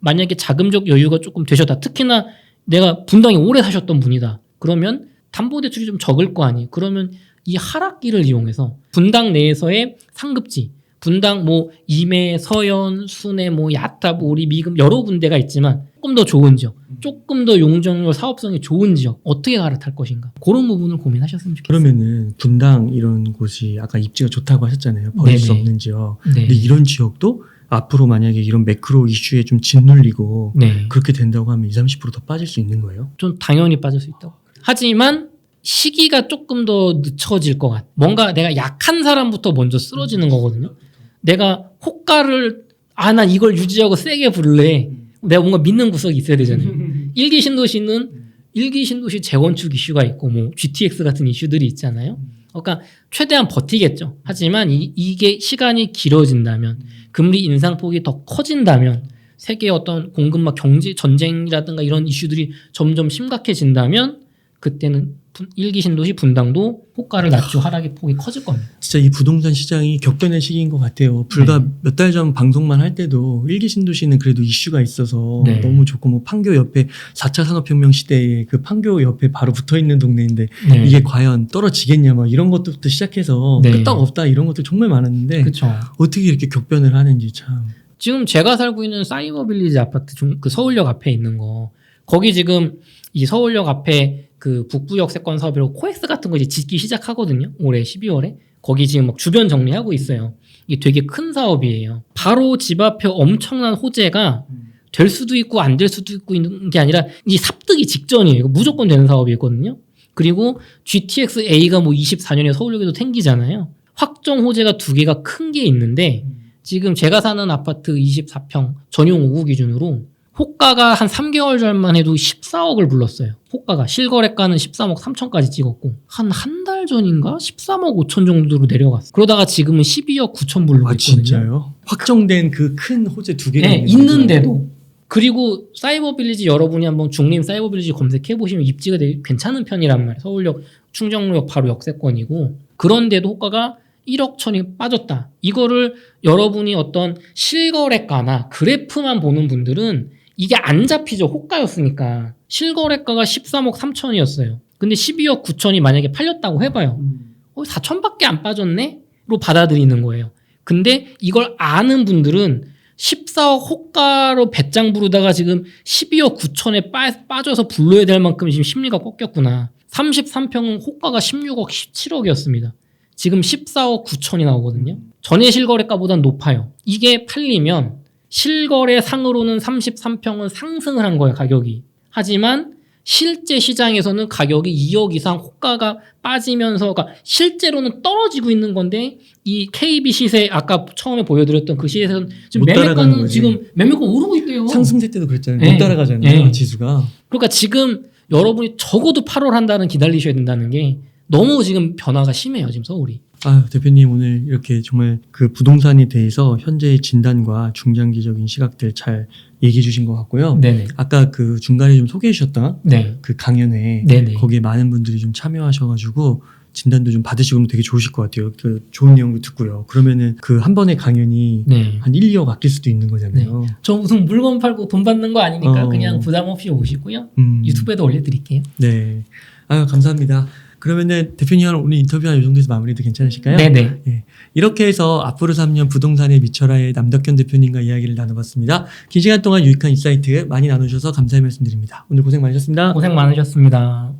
만약에 자금적 여유가 조금 되셨다. 특히나 내가 분당에 오래 사셨던 분이다. 그러면 담보대출이 좀 적을 거 아니에요. 그러면 이 하락기를 이용해서 분당 내에서의 상급지, 분당 뭐 임해, 서현, 순회, 뭐 야탑, 오리, 미금 여러 군데가 있지만 조금 더 좋은 지역, 조금 더 용적률 사업성이 좋은 지역 어떻게 갈아탈 것인가 그런 부분을 고민하셨으면 좋겠어요. 그러면은 분당 이런 곳이 아까 입지가 좋다고 하셨잖아요. 버릴 수 네네. 없는 지역. 네. 근데 이런 지역도 앞으로 만약에 이런 매크로 이슈에 좀 짓눌리고 네. 그렇게 된다고 하면 20, 30%더 빠질 수 있는 거예요? 좀 당연히 빠질 수 있다고. 하지만 시기가 조금 더 늦춰질 것 같아. 뭔가 내가 약한 사람부터 먼저 쓰러지는 거거든요. 내가 호가를 난 이걸 유지하고 세게 부를래. 내가 뭔가 믿는 구석이 있어야 되잖아요. 일기 신도시는 일기 신도시 재건축 이슈가 있고 뭐 GTX 같은 이슈들이 있잖아요. 그러니까 최대한 버티겠죠. 하지만 이게 시간이 길어진다면 금리 인상폭이 더 커진다면 세계의 어떤 공급망 경제 전쟁이라든가 이런 이슈들이 점점 심각해진다면 그때는 일기 신도시 분당도 호가를 낮추고 하락의 폭이 커질 겁니다. 진짜 이 부동산 시장이 격변의 시기인 것 같아요. 불과 네. 몇 달 전 방송만 할 때도 일기 신도시는 그래도 이슈가 있어서 네. 너무 좋고 뭐 판교 옆에 4차 산업혁명 시대에 그 판교 옆에 바로 붙어있는 동네인데 네. 이게 과연 떨어지겠냐 막 이런 것부터 시작해서 네. 끄떡 없다 이런 것들 정말 많았는데 그렇죠. 어떻게 이렇게 격변을 하는지 참. 지금 제가 살고 있는 사이버빌리지 아파트 그 서울역 앞에 있는 거 거기 지금 이 서울역 앞에 그 북부역세권 사업이라고 코엑스 같은 거 이제 짓기 시작하거든요. 올해 12월에 거기 지금 막 주변 정리하고 있어요. 이게 되게 큰 사업이에요. 바로 집 앞에 엄청난 호재가 될 수도 있고 안 될 수도 있고 있는 게 아니라 이 삽뜨기 직전이에요. 이거 무조건 되는 사업이거든요. 그리고 GTX-A가 뭐 24년에 서울역에도 생기잖아요. 확정 호재가 두 개가 큰 게 있는데 지금 제가 사는 아파트 24평 전용 5구 기준으로 호가가 한 3개월 전만 해도 14억을 불렀어요. 호가가 실거래가는 13억 3천까지 찍었고 한 달 전인가 13억 5천 정도로 내려갔어요. 그러다가 지금은 12억 9천 불르고 있거든요. 진짜요? 확정된 그 큰 호재 두 개가 네, 있는데도. 그리고 사이버빌리지 여러분이 한번 중림 사이버빌리지 검색해보시면 입지가 되게 괜찮은 편이란 말이에요. 서울역 충정로역 바로 역세권이고 그런데도 호가가 1억 천이 빠졌다. 이거를 여러분이 어떤 실거래가나 그래프만 보는 분들은 이게 안 잡히죠. 호가였으니까. 실거래가가 13억 3천이었어요. 근데 12억 9천이 만약에 팔렸다고 해봐요. 4천밖에 안 빠졌네? 로 받아들이는 거예요. 근데 이걸 아는 분들은 14억 호가로 배짱 부르다가 지금 12억 9천에 빠져서 불러야 될 만큼 지금 심리가 꺾였구나. 33평은 호가가 16억 17억이었습니다. 지금 14억 9천이 나오거든요. 전에 실거래가보단 높아요. 이게 팔리면 실거래 상으로는 33평은 상승을 한 거예요, 가격이. 하지만 실제 시장에서는 가격이 2억 이상 호가가 빠지면서 그러니까 실제로는 떨어지고 있는 건데 이 KB 시세 아까 처음에 보여드렸던 그 시세에서는 지금 못 따라가는 매매가는 거지. 지금 매매가 오르고 있대요. 상승세 때도 그랬잖아요. 네. 못 따라가잖아요. 네. 지수가. 그러니까 지금 여러분이 적어도 8월 한 달은 기다리셔야 된다는 게 너무 지금 변화가 심해요, 지금 서울이. 대표님 오늘 이렇게 정말 그 부동산에 대해서 현재의 진단과 중장기적인 시각들 잘 얘기해 주신 것 같고요. 네네. 아까 그 중간에 좀 소개해 주셨던 네. 그 강연에 네네. 거기에 많은 분들이 좀 참여하셔가지고 진단도 좀 받으시고 되게 좋으실 것 같아요. 그 좋은 내용도 듣고요. 그러면은 그 한 번의 강연이 네. 한 1, 2억 아낄 수도 있는 거잖아요. 저 무슨 물건 팔고 돈 받는 거 아니니까 어. 그냥 부담 없이 오시고요. 유튜브에도 올려드릴게요. 네. 아유, 감사합니다. 그러면은 대표님 오늘 인터뷰 한 이 정도에서 마무리도 괜찮으실까요? 네네. 네. 이렇게 해서 앞으로 3년 부동산에 미쳐라의 남덕현 대표님과 이야기를 나눠봤습니다. 긴 시간 동안 유익한 인사이트 많이 나누셔서 감사의 말씀드립니다. 오늘 고생 많으셨습니다. 고생 많으셨습니다.